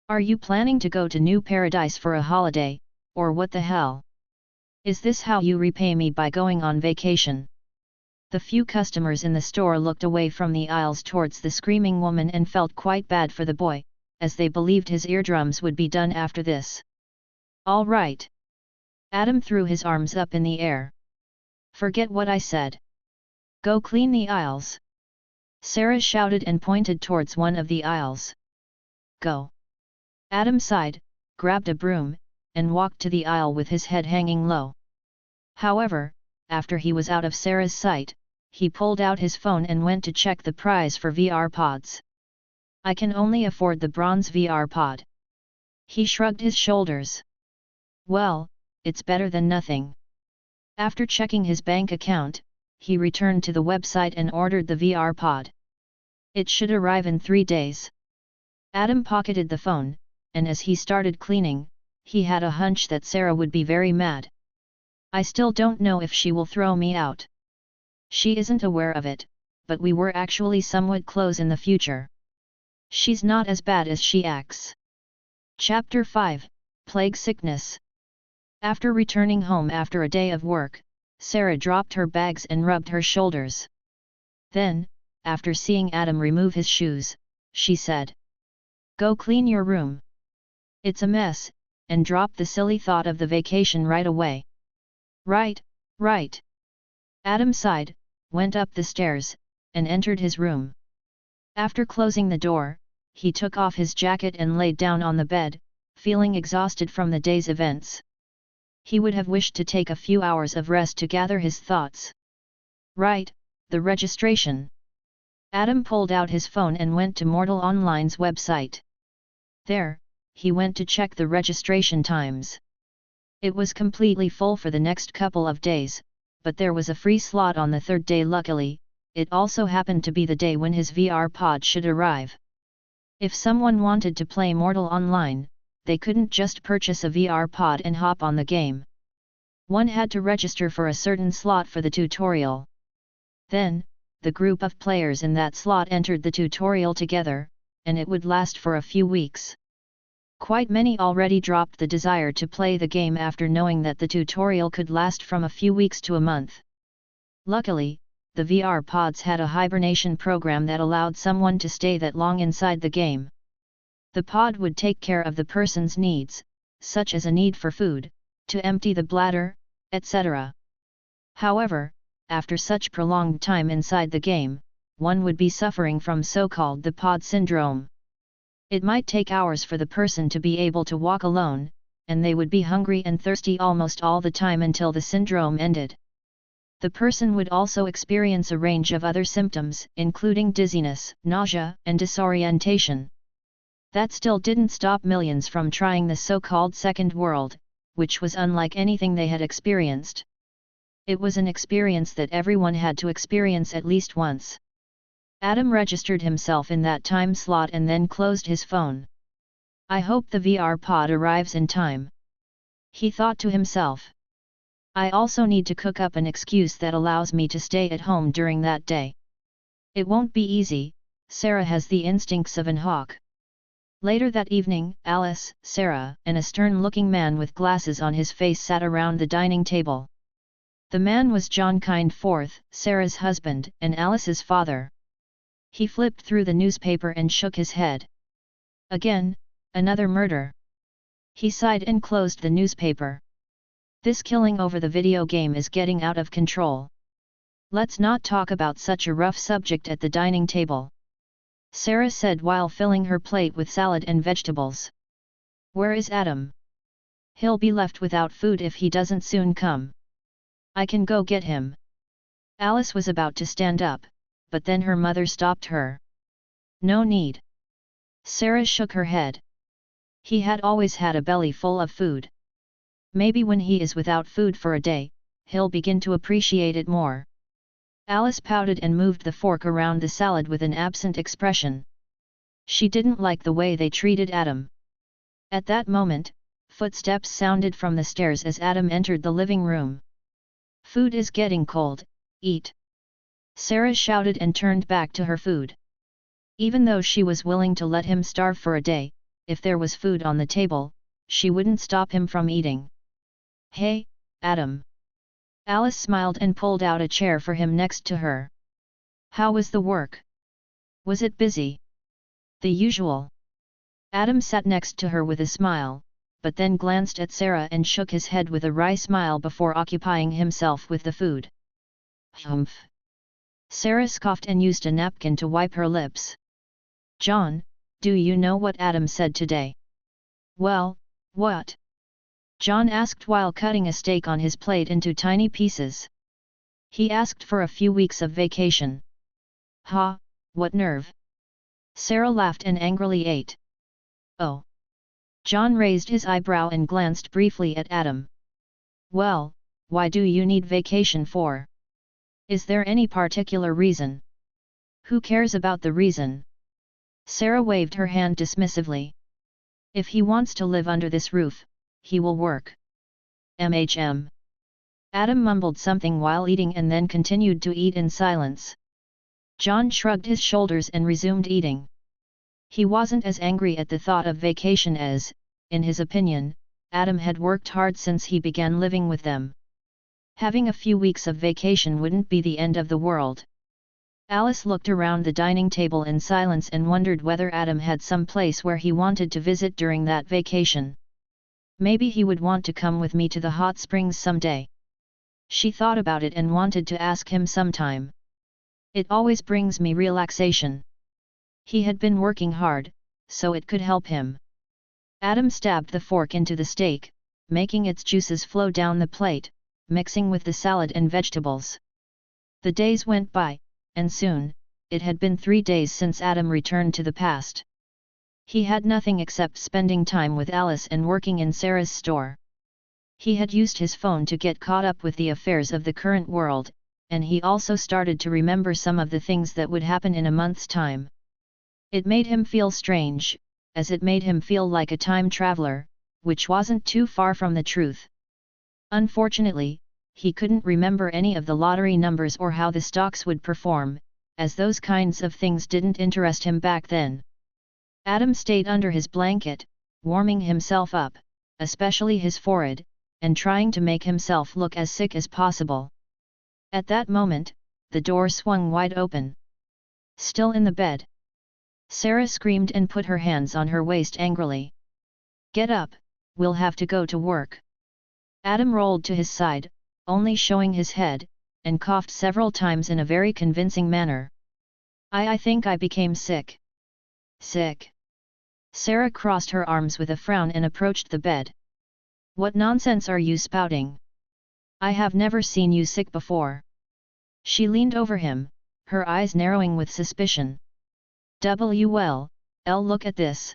Are you planning to go to New Paradise for a holiday, or what the hell? Is this how you repay me by going on vacation?" The few customers in the store looked away from the aisles towards the screaming woman and felt quite bad for the boy, as they believed his eardrums would be done after this. "All right." Adam threw his arms up in the air. "Forget what I said. Go clean the aisles." Sarah shouted and pointed towards one of the aisles. "Go." Adam sighed, grabbed a broom, and walked to the aisle with his head hanging low. However, after he was out of Sarah's sight, he pulled out his phone and went to check the price for VR pods. "I can only afford the bronze VR pod." He shrugged his shoulders. "Well, it's better than nothing." After checking his bank account, he returned to the website and ordered the VR pod. It should arrive in 3 days. Adam pocketed the phone, and as he started cleaning, he had a hunch that Sarah would be very mad. "I still don't know if she will throw me out. She isn't aware of it, but we were actually somewhat close in the future. She's not as bad as she acts." Chapter 5, Plague Sickness. After returning home after a day of work, Sarah dropped her bags and rubbed her shoulders. Then, after seeing Adam remove his shoes, she said, "Go clean your room. It's a mess," and dropped the silly thought of the vacation right away. Right. Adam sighed, went up the stairs, and entered his room. After closing the door, he took off his jacket and laid down on the bed, feeling exhausted from the day's events. He would have wished to take a few hours of rest to gather his thoughts. Right, the registration. Adam pulled out his phone and went to Mortal Online's website. There, he went to check the registration times. It was completely full for the next couple of days, but there was a free slot on the third day. Luckily, it also happened to be the day when his VR pod should arrive. If someone wanted to play Mortal Online, they couldn't just purchase a VR pod and hop on the game. One had to register for a certain slot for the tutorial. Then, the group of players in that slot entered the tutorial together, and it would last for a few weeks. Quite many already dropped the desire to play the game after knowing that the tutorial could last from a few weeks to a month. Luckily, the VR pods had a hibernation program that allowed someone to stay that long inside the game. The pod would take care of the person's needs, such as a need for food, to empty the bladder, etc. However, after such prolonged time inside the game, one would be suffering from so-called the pod syndrome. It might take hours for the person to be able to walk alone, and they would be hungry and thirsty almost all the time until the syndrome ended. The person would also experience a range of other symptoms, including dizziness, nausea, and disorientation. That still didn't stop millions from trying the so-called second world, which was unlike anything they had experienced. It was an experience that everyone had to experience at least once. Adam registered himself in that time slot and then closed his phone. "I hope the VR pod arrives in time," he thought to himself. "I also need to cook up an excuse that allows me to stay at home during that day. It won't be easy, Sarah has the instincts of an hawk." Later that evening, Alice, Sarah, and a stern-looking man with glasses on his face sat around the dining table. The man was John Kind IV, Sarah's husband, and Alice's father. He flipped through the newspaper and shook his head. "Again, another murder." He sighed and closed the newspaper. "This killing over the video game is getting out of control. Let's not talk about such a rough subject at the dining table," Sarah said while filling her plate with salad and vegetables. "Where is Adam? He'll be left without food if he doesn't soon come. I can go get him." Alice was about to stand up, but then her mother stopped her. "No need." Sarah shook her head. "He had always had a belly full of food. Maybe when he is without food for a day, he'll begin to appreciate it more." Alice pouted and moved the fork around the salad with an absent expression. She didn't like the way they treated Adam. At that moment, footsteps sounded from the stairs as Adam entered the living room. "Food is getting cold, eat," Sarah shouted and turned back to her food. Even though she was willing to let him starve for a day, if there was food on the table, she wouldn't stop him from eating. "Hey, Adam! Alice smiled and pulled out a chair for him next to her. How was the work? Was it busy? The usual. Adam sat next to her with a smile, but then glanced at Sarah and shook his head with a wry smile before occupying himself with the food. Humph. Sarah scoffed and used a napkin to wipe her lips. John, do you know what Adam said today? Well, what? John asked while cutting a steak on his plate into tiny pieces. He asked for a few weeks of vacation. Ha, what nerve! Sarah laughed and angrily ate. Oh! John raised his eyebrow and glanced briefly at Adam. Well, why do you need vacation for? Is there any particular reason? Who cares about the reason? Sarah waved her hand dismissively. If he wants to live under this roof, he will work. Adam mumbled something while eating and then continued to eat in silence. John shrugged his shoulders and resumed eating. He wasn't as angry at the thought of vacation as, in his opinion, Adam had worked hard since he began living with them. Having a few weeks of vacation wouldn't be the end of the world. Alice looked around the dining table in silence and wondered whether Adam had some place where he wanted to visit during that vacation. Maybe he would want to come with me to the hot springs someday. She thought about it and wanted to ask him sometime. It always brings me relaxation. He had been working hard, so it could help him. Adam stabbed the fork into the steak, making its juices flow down the plate, mixing with the salad and vegetables. The days went by, and soon, it had been 3 days since Adam returned to the past. He had nothing except spending time with Alice and working in Sarah's store. He had used his phone to get caught up with the affairs of the current world, and he also started to remember some of the things that would happen in a month's time. It made him feel strange, as it made him feel like a time traveler, which wasn't too far from the truth. Unfortunately, he couldn't remember any of the lottery numbers or how the stocks would perform, as those kinds of things didn't interest him back then. Adam stayed under his blanket, warming himself up, especially his forehead, and trying to make himself look as sick as possible. At that moment, the door swung wide open. Still in the bed, Sarah screamed and put her hands on her waist angrily. Get up, we'll have to go to work. Adam rolled to his side, only showing his head, and coughed several times in a very convincing manner. I think I became sick. Sick? Sarah crossed her arms with a frown and approached the bed. What nonsense are you spouting? I have never seen you sick before. She leaned over him, her eyes narrowing with suspicion. Well, look at this.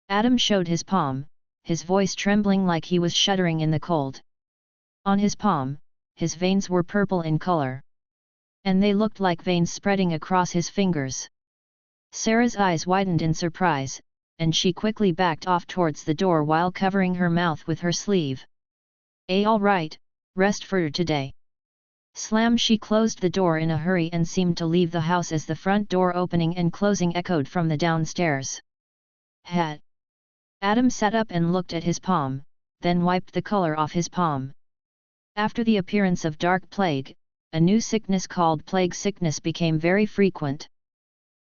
Adam showed his palm, his voice trembling like he was shuddering in the cold. On his palm, his veins were purple in color. And they looked like veins spreading across his fingers. Sarah's eyes widened in surprise, and she quickly backed off towards the door while covering her mouth with her sleeve. All right, rest for today. Slam! She closed the door in a hurry and seemed to leave the house as the front door opening and closing echoed from the downstairs. Hat. Adam sat up and looked at his palm, then wiped the color off his palm. After the appearance of dark plague, a new sickness called plague sickness became very frequent.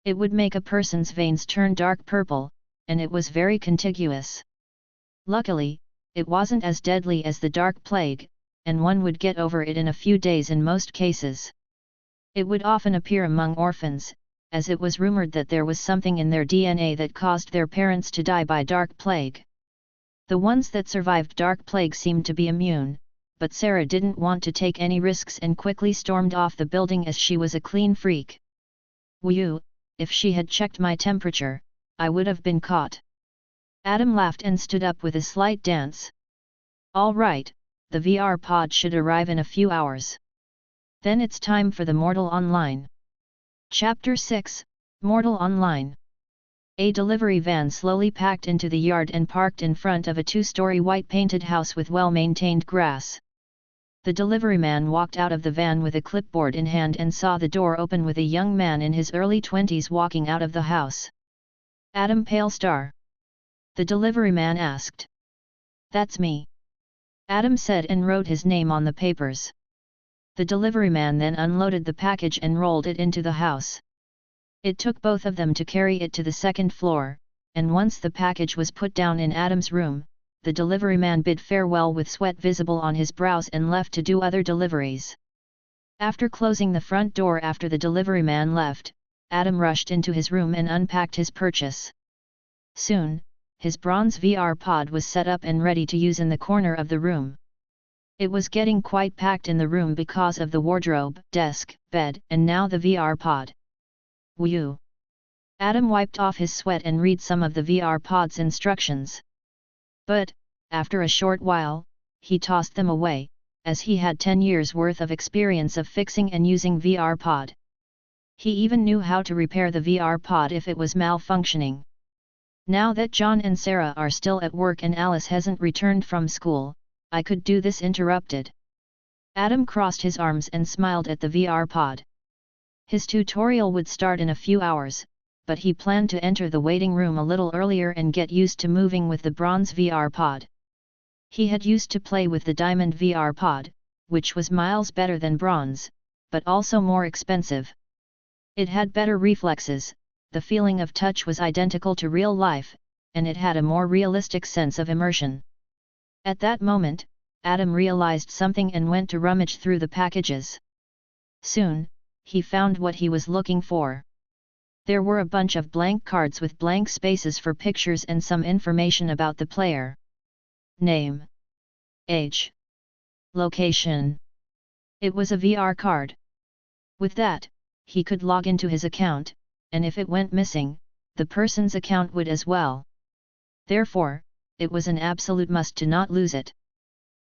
It would make a person's veins turn dark purple, and it was very contiguous. Luckily, it wasn't as deadly as the dark plague, and one would get over it in a few days in most cases. It would often appear among orphans, as it was rumored that there was something in their DNA that caused their parents to die by dark plague. The ones that survived dark plague seemed to be immune, but Sarah didn't want to take any risks and quickly stormed off the building as she was a clean freak. Whew, if she had checked my temperature, I would have been caught. Adam laughed and stood up with a slight dance. All right, the VR pod should arrive in a few hours. Then it's time for the Mortal Online. Chapter 6, Mortal Online. A delivery van slowly packed into the yard and parked in front of a 2-story white-painted house with well-maintained grass. The deliveryman walked out of the van with a clipboard in hand and saw the door open with a young man in his early 20s walking out of the house. Adam Palestar? The deliveryman asked. That's me. Adam said and wrote his name on the papers. The delivery man then unloaded the package and rolled it into the house. It took both of them to carry it to the second floor, and once the package was put down in Adam's room, the delivery man bid farewell with sweat visible on his brows and left to do other deliveries. After closing the front door after the delivery man left, Adam rushed into his room and unpacked his purchase. Soon, his bronze VR pod was set up and ready to use in the corner of the room. It was getting quite packed in the room because of the wardrobe, desk, bed, and now the VR pod. Whew! Adam wiped off his sweat and read some of the VR pod's instructions. But, after a short while, he tossed them away, as he had 10 years worth of experience of fixing and using VR pod. He even knew how to repair the VR pod if it was malfunctioning. Now that John and Sarah are still at work and Alice hasn't returned from school, I could do this interrupted. Adam crossed his arms and smiled at the VR pod. His tutorial would start in a few hours, but he planned to enter the waiting room a little earlier and get used to moving with the bronze VR pod. He had used to play with the diamond VR pod, which was miles better than bronze, but also more expensive. It had better reflexes, the feeling of touch was identical to real life, and it had a more realistic sense of immersion. At that moment, Adam realized something and went to rummage through the packages. Soon, he found what he was looking for. There were a bunch of blank cards with blank spaces for pictures and some information about the player. Name, age, location. It was a VR card. With that, he could log into his account, and if it went missing, the person's account would as well. Therefore, it was an absolute must to not lose it.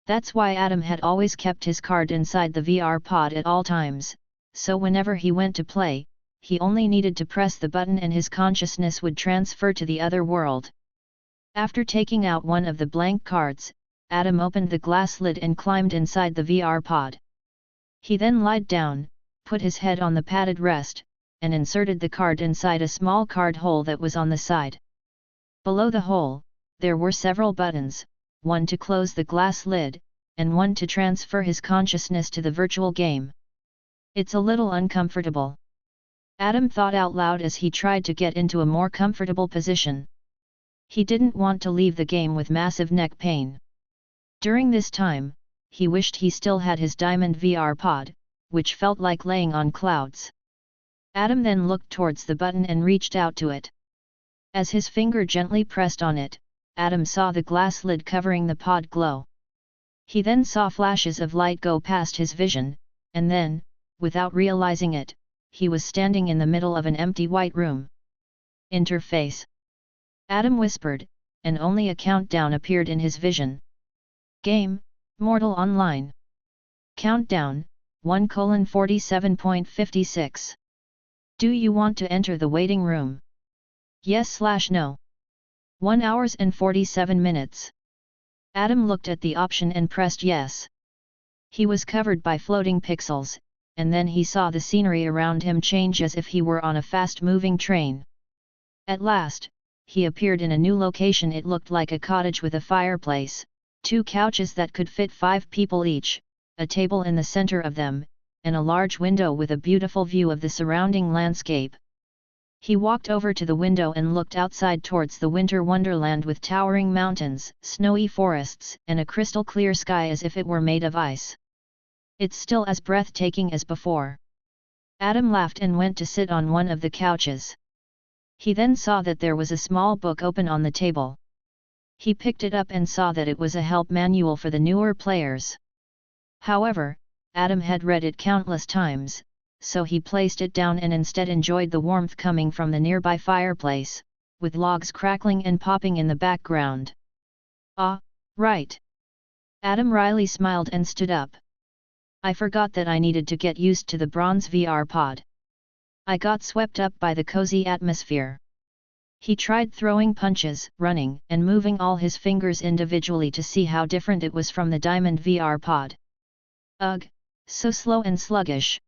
That's why Adam had always kept his card inside the VR pod at all times, so whenever he went to play, he only needed to press the button and his consciousness would transfer to the other world. After taking out one of the blank cards, Adam opened the glass lid and climbed inside the VR pod. He then lied down, put his head on the padded rest, and inserted the card inside a small card hole that was on the side. Below the hole, there were several buttons, one to close the glass lid, and one to transfer his consciousness to the virtual game. It's a little uncomfortable. Adam thought out loud as he tried to get into a more comfortable position. He didn't want to leave the game with massive neck pain. During this time, he wished he still had his diamond VR pod, which felt like laying on clouds. Adam then looked towards the button and reached out to it. As his finger gently pressed on it, Adam saw the glass lid covering the pod glow. He then saw flashes of light go past his vision, and then, without realizing it, he was standing in the middle of an empty white room. Interface. Adam whispered, and only a countdown appeared in his vision. Game, Mortal Online. Countdown, 1:47.56. Do you want to enter the waiting room? Yes/no. 1 hours and 47 minutes. Adam looked at the option and pressed yes. He was covered by floating pixels, and then he saw the scenery around him change as if he were on a fast-moving train. At last, he appeared in a new location. It looked like a cottage with a fireplace, 2 couches that could fit 5 people each, a table in the center of them, and a large window with a beautiful view of the surrounding landscape. He walked over to the window and looked outside towards the winter wonderland with towering mountains, snowy forests, and a crystal-clear sky as if it were made of ice. It's still as breathtaking as before. Adam laughed and went to sit on one of the couches. He then saw that there was a small book open on the table. He picked it up and saw that it was a help manual for the newer players. However, Adam had read it countless times, so he placed it down and instead enjoyed the warmth coming from the nearby fireplace, with logs crackling and popping in the background. Ah, right. Adam wryly smiled and stood up. I forgot that I needed to get used to the bronze VR pod. I got swept up by the cozy atmosphere. He tried throwing punches, running, and moving all his fingers individually to see how different it was from the diamond VR pod. Ugh, so slow and sluggish.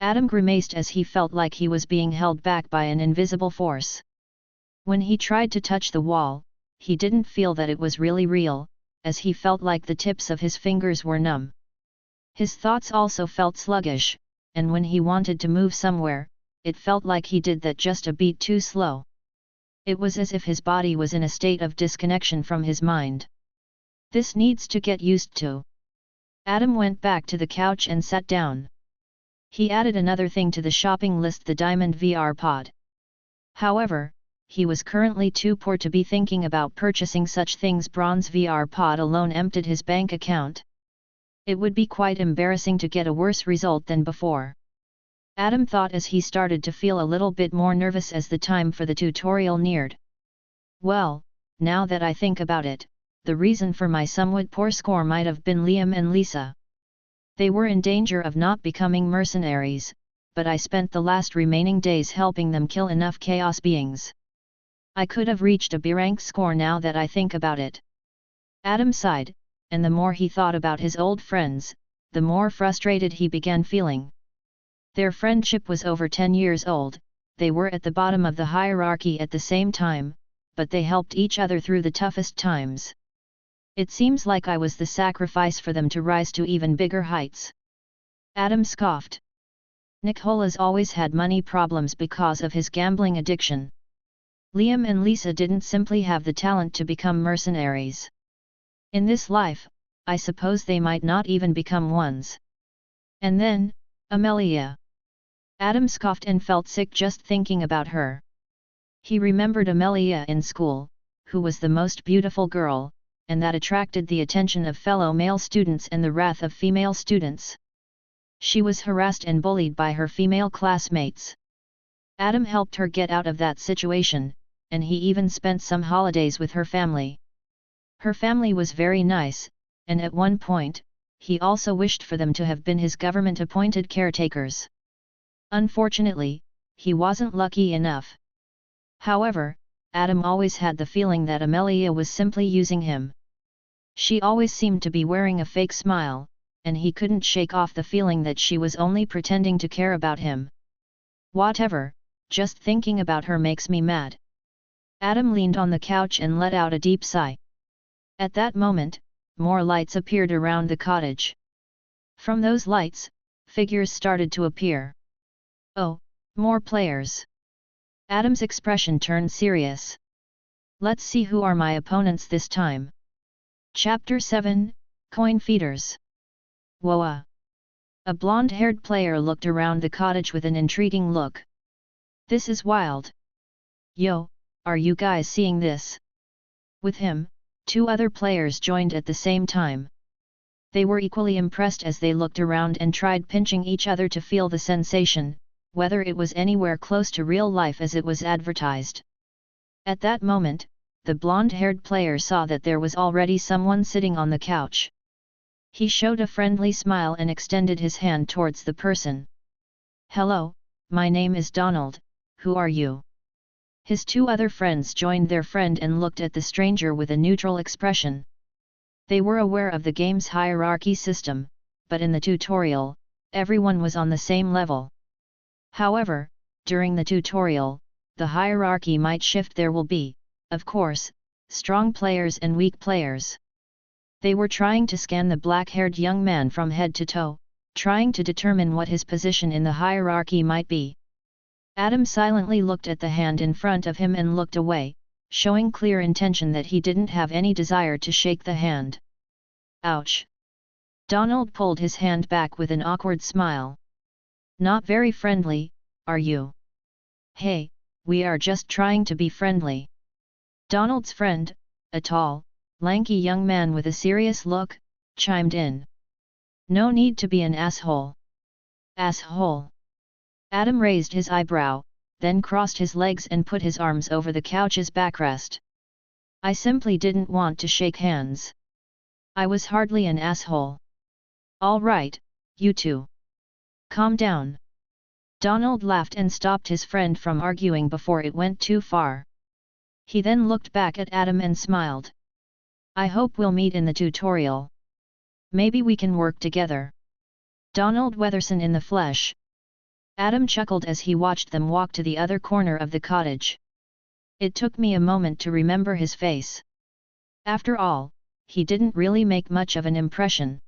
Adam grimaced as he felt like he was being held back by an invisible force. When he tried to touch the wall, he didn't feel that it was really real, as he felt like the tips of his fingers were numb. His thoughts also felt sluggish, and when he wanted to move somewhere, it felt like he did that just a beat too slow. It was as if his body was in a state of disconnection from his mind. This needs to get used to. Adam went back to the couch and sat down. He added another thing to the shopping list, the Diamond VR pod. However, he was currently too poor to be thinking about purchasing such things. Bronze VR pod alone emptied his bank account. It would be quite embarrassing to get a worse result than before. Adam thought as he started to feel a little bit more nervous as the time for the tutorial neared. Well, now that I think about it, the reason for my somewhat poor score might have been Liam and Lisa. They were in danger of not becoming mercenaries, but I spent the last remaining days helping them kill enough chaos beings. I could have reached a B-rank score now that I think about it. Adam sighed, and the more he thought about his old friends, the more frustrated he began feeling. Their friendship was over 10 years old, they were at the bottom of the hierarchy at the same time, but they helped each other through the toughest times. It seems like I was the sacrifice for them to rise to even bigger heights. Adam scoffed. Nicola's always had money problems because of his gambling addiction. Liam and Lisa didn't simply have the talent to become mercenaries. In this life, I suppose they might not even become ones. And then, Amelia. Adam scoffed and felt sick just thinking about her. He remembered Amelia in school, who was the most beautiful girl, and that attracted the attention of fellow male students and the wrath of female students. She was harassed and bullied by her female classmates. Adam helped her get out of that situation, and he even spent some holidays with her family. Her family was very nice, and at one point, he also wished for them to have been his government-appointed caretakers. Unfortunately, he wasn't lucky enough. However, Adam always had the feeling that Amelia was simply using him. She always seemed to be wearing a fake smile, and he couldn't shake off the feeling that she was only pretending to care about him. Whatever, just thinking about her makes me mad. Adam leaned on the couch and let out a deep sigh. At that moment, more lights appeared around the cottage. From those lights, figures started to appear. Oh, more players. Adam's expression turned serious. Let's see who are my opponents this time. Chapter 7, Coin Feeders. Whoa! A blonde-haired player looked around the cottage with an intriguing look. This is wild. Yo, are you guys seeing this? With him, 2 other players joined at the same time. They were equally impressed as they looked around and tried pinching each other to feel the sensation, whether it was anywhere close to real life as it was advertised. At that moment, the blonde-haired player saw that there was already someone sitting on the couch. He showed a friendly smile and extended his hand towards the person. Hello, my name is Donald, who are you? His 2 other friends joined their friend and looked at the stranger with a neutral expression. They were aware of the game's hierarchy system, but in the tutorial, everyone was on the same level. However, during the tutorial, the hierarchy might shift. There will be, of course, strong players and weak players. They were trying to scan the black-haired young man from head to toe, trying to determine what his position in the hierarchy might be. Adam silently looked at the hand in front of him and looked away, showing clear intention that he didn't have any desire to shake the hand. Ouch! Donald pulled his hand back with an awkward smile. Not very friendly, are you? Hey, we are just trying to be friendly. Donald's friend, a tall, lanky young man with a serious look, chimed in. No need to be an asshole. Asshole. Adam raised his eyebrow, then crossed his legs and put his arms over the couch's backrest. I simply didn't want to shake hands. I was hardly an asshole. All right, you two. Calm down. Donald laughed and stopped his friend from arguing before it went too far. He then looked back at Adam and smiled. I hope we'll meet in the tutorial. Maybe we can work together. Donald Weatherson in the flesh. Adam chuckled as he watched them walk to the other corner of the cottage. It took me a moment to remember his face. After all, he didn't really make much of an impression.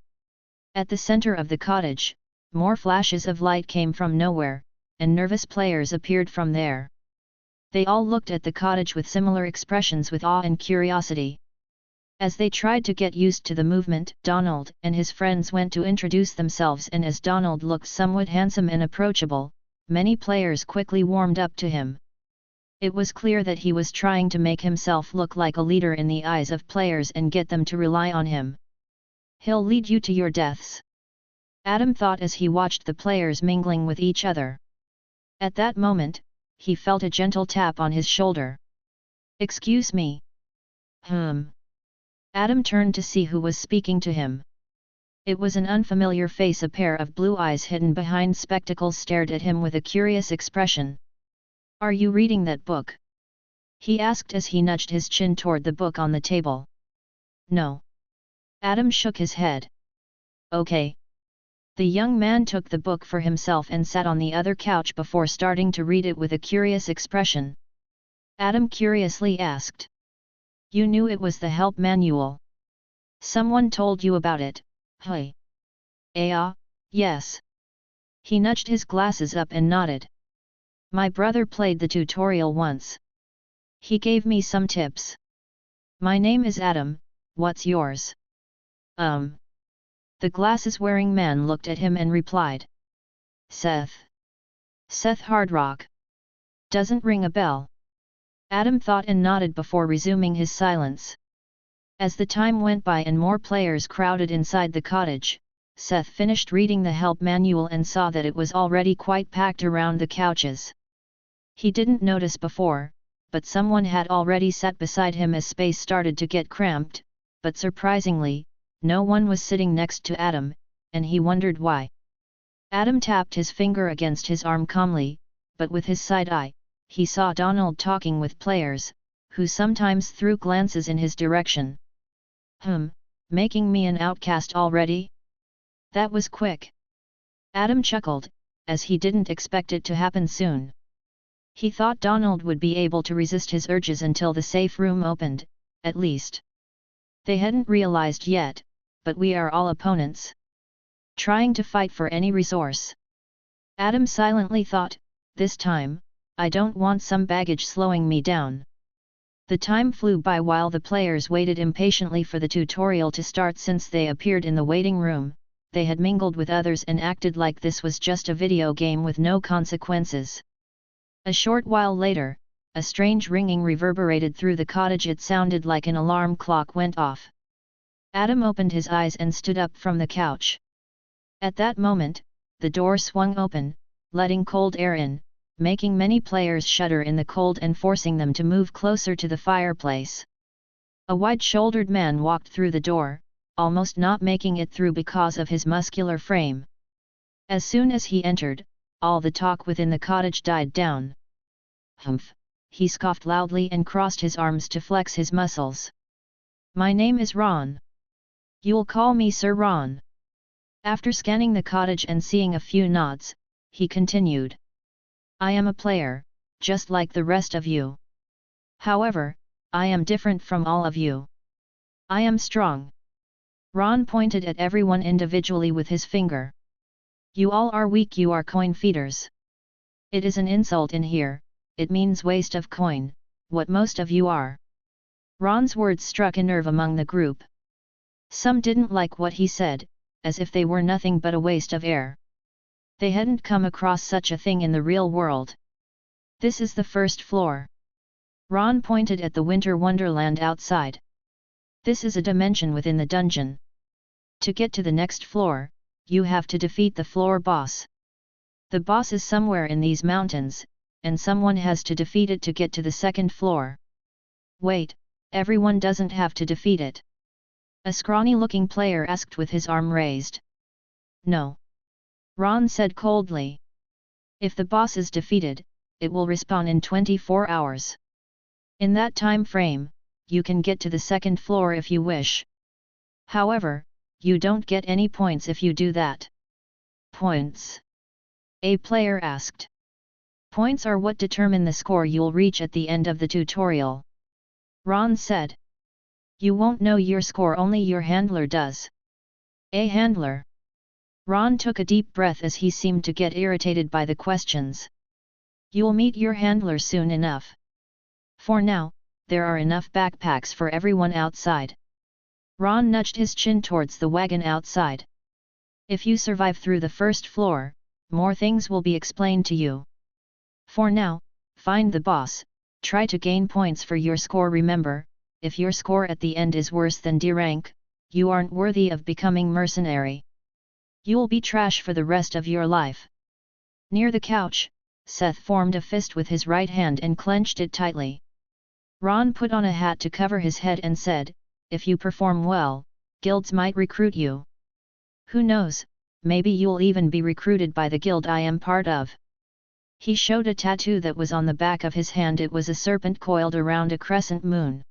At the center of the cottage, more flashes of light came from nowhere, and nervous players appeared from there. They all looked at the cottage with similar expressions with awe and curiosity. As they tried to get used to the movement, Donald and his friends went to introduce themselves, and as Donald looked somewhat handsome and approachable, many players quickly warmed up to him. It was clear that he was trying to make himself look like a leader in the eyes of players and get them to rely on him. "He'll lead you to your deaths," Adam thought as he watched the players mingling with each other. At that moment, he felt a gentle tap on his shoulder. "Excuse me." Adam turned to see who was speaking to him. It was an unfamiliar face. A pair of blue eyes hidden behind spectacles stared at him with a curious expression. "Are you reading that book?" he asked as he nudged his chin toward the book on the table. "No." Adam shook his head. "Okay." The young man took the book for himself and sat on the other couch before starting to read it with a curious expression. Adam curiously asked, "You knew it was the help manual? Someone told you about it, huh?" Yes." He nudged his glasses up and nodded. "My brother played the tutorial once. He gave me some tips. My name is Adam, what's yours?" The glasses-wearing man looked at him and replied, "Seth. Seth Hardrock. Doesn't ring a bell." Adam thought and nodded before resuming his silence. As the time went by and more players crowded inside the cottage, Seth finished reading the help manual and saw that it was already quite packed around the couches. He didn't notice before, but someone had already sat beside him as space started to get cramped, but surprisingly, no one was sitting next to Adam, and he wondered why. Adam tapped his finger against his arm calmly, but with his side eye, he saw Donald talking with players, who sometimes threw glances in his direction. Making me an outcast already? That was quick." Adam chuckled, as he didn't expect it to happen soon. He thought Donald would be able to resist his urges until the safe room opened, at least. They hadn't realized yet, but we are all opponents. Trying to fight for any resource. Adam silently thought, this time, I don't want some baggage slowing me down. The time flew by while the players waited impatiently for the tutorial to start. Since they appeared in the waiting room, they had mingled with others and acted like this was just a video game with no consequences. A short while later, a strange ringing reverberated through the cottage. It sounded like an alarm clock went off. Adam opened his eyes and stood up from the couch. At that moment, the door swung open, letting cold air in, making many players shudder in the cold and forcing them to move closer to the fireplace. A wide-shouldered man walked through the door, almost not making it through because of his muscular frame. As soon as he entered, all the talk within the cottage died down. "Humph," he scoffed loudly and crossed his arms to flex his muscles. "My name is Ron. You'll call me Sir Ron." After scanning the cottage and seeing a few nods, he continued. "I am a player, just like the rest of you. However, I am different from all of you. I am strong." Ron pointed at everyone individually with his finger. "You all are weak. You are coin feeders. It is an insult in here, it means waste of coin, what most of you are." Ron's words struck a nerve among the group. Some didn't like what he said, as if they were nothing but a waste of air. They hadn't come across such a thing in the real world. "This is the first floor." Ron pointed at the winter wonderland outside. "This is a dimension within the dungeon. To get to the next floor, you have to defeat the floor boss. The boss is somewhere in these mountains, and someone has to defeat it to get to the second floor." "Wait, everyone doesn't have to defeat it?" a scrawny-looking player asked with his arm raised. "No." Ron said coldly. "If the boss is defeated, it will respawn in 24 hours. In that time frame, you can get to the second floor if you wish. However, you don't get any points if you do that." "Points?" a player asked. "Points are what determine the score you'll reach at the end of the tutorial." Ron said. "You won't know your score, only your handler does." "A handler?" Ron took a deep breath as he seemed to get irritated by the questions. You'll meet your handler soon enough. For now, there are enough backpacks for everyone outside. Ron nudged his chin towards the wagon outside. If you survive through the first floor, more things will be explained to you. For now, find the boss, try to gain points for your score. Remember, if your score at the end is worse than D rank, you aren't worthy of becoming mercenary. You'll be trash for the rest of your life. Near the couch, Seth formed a fist with his right hand and clenched it tightly. Ron put on a hat to cover his head and said, if you perform well, guilds might recruit you. Who knows, maybe you'll even be recruited by the guild I am part of. He showed a tattoo that was on the back of his hand. It was a serpent coiled around a crescent moon.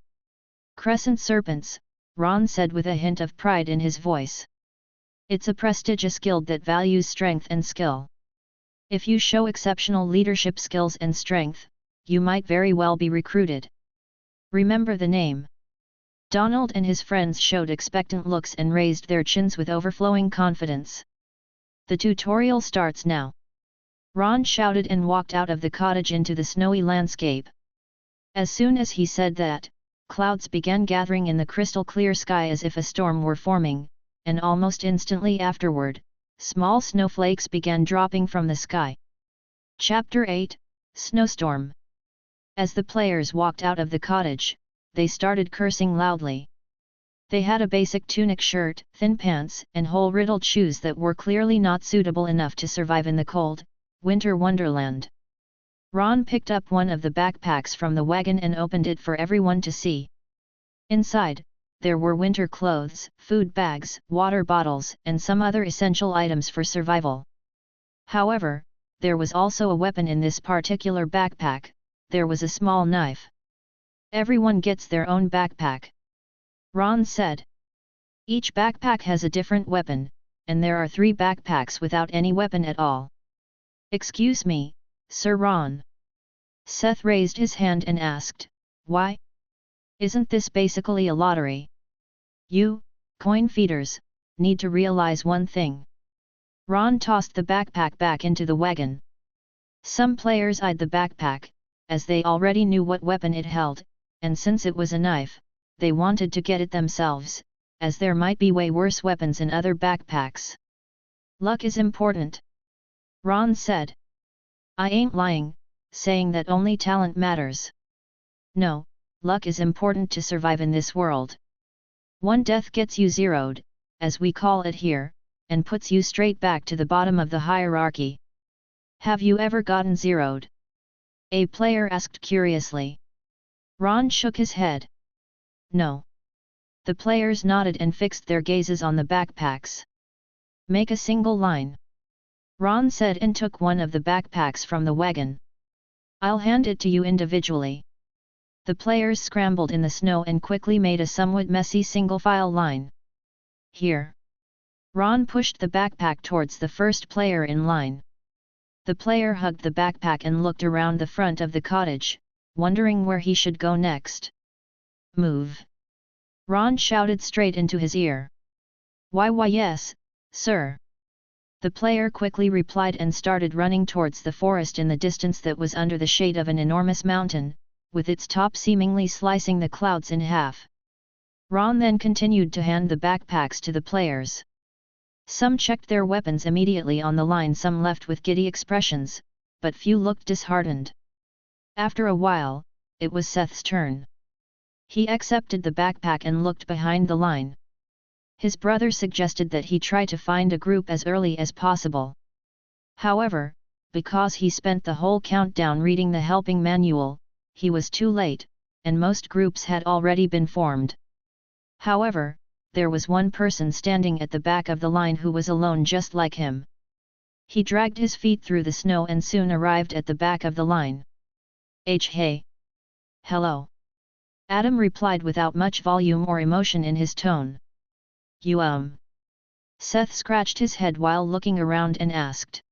Crescent serpents, Ron said with a hint of pride in his voice. It's a prestigious guild that values strength and skill. If you show exceptional leadership skills and strength, you might very well be recruited. Remember the name. Donald and his friends showed expectant looks and raised their chins with overflowing confidence. The tutorial starts now. Ron shouted and walked out of the cottage into the snowy landscape. As soon as he said that, clouds began gathering in the crystal-clear sky as if a storm were forming, and almost instantly afterward, small snowflakes began dropping from the sky. Chapter 8, Snowstorm. As the players walked out of the cottage, they started cursing loudly. They had a basic tunic shirt, thin pants, and hole-riddled shoes that were clearly not suitable enough to survive in the cold, winter wonderland. Ron picked up one of the backpacks from the wagon and opened it for everyone to see. Inside, there were winter clothes, food bags, water bottles, and some other essential items for survival. However, there was also a weapon in this particular backpack. There was a small knife. Everyone gets their own backpack, Ron said. Each backpack has a different weapon, and there are 3 backpacks without any weapon at all. Excuse me, Sir Ron. Seth raised his hand and asked, why? Isn't this basically a lottery? You, coin feeders, need to realize one thing. Ron tossed the backpack back into the wagon. Some players eyed the backpack, as they already knew what weapon it held, and since it was a knife, they wanted to get it themselves, as there might be way worse weapons in other backpacks. Luck is important, Ron said. I ain't lying, saying that only talent matters. No, luck is important to survive in this world. One death gets you zeroed, as we call it here, and puts you straight back to the bottom of the hierarchy. Have you ever gotten zeroed? A player asked curiously. Ron shook his head. No. The players nodded and fixed their gazes on the backpacks. Make a single line, Ron said and took one of the backpacks from the wagon. I'll hand it to you individually. The players scrambled in the snow and quickly made a somewhat messy single-file line. Here. Ron pushed the backpack towards the first player in line. The player hugged the backpack and looked around the front of the cottage, wondering where he should go next. Move! Ron shouted straight into his ear. Why yes, sir. The player quickly replied and started running towards the forest in the distance that was under the shade of an enormous mountain, with its top seemingly slicing the clouds in half. Ron then continued to hand the backpacks to the players. Some checked their weapons immediately on the line, some left with giddy expressions, but few looked disheartened. After a while, it was Seth's turn. He accepted the backpack and looked behind the line. His brother suggested that he try to find a group as early as possible. However, because he spent the whole countdown reading the helping manual, he was too late, and most groups had already been formed. However, there was one person standing at the back of the line who was alone just like him. He dragged his feet through the snow and soon arrived at the back of the line. Hey! Hello! Adam replied without much volume or emotion in his tone. You Seth scratched his head while looking around and asked.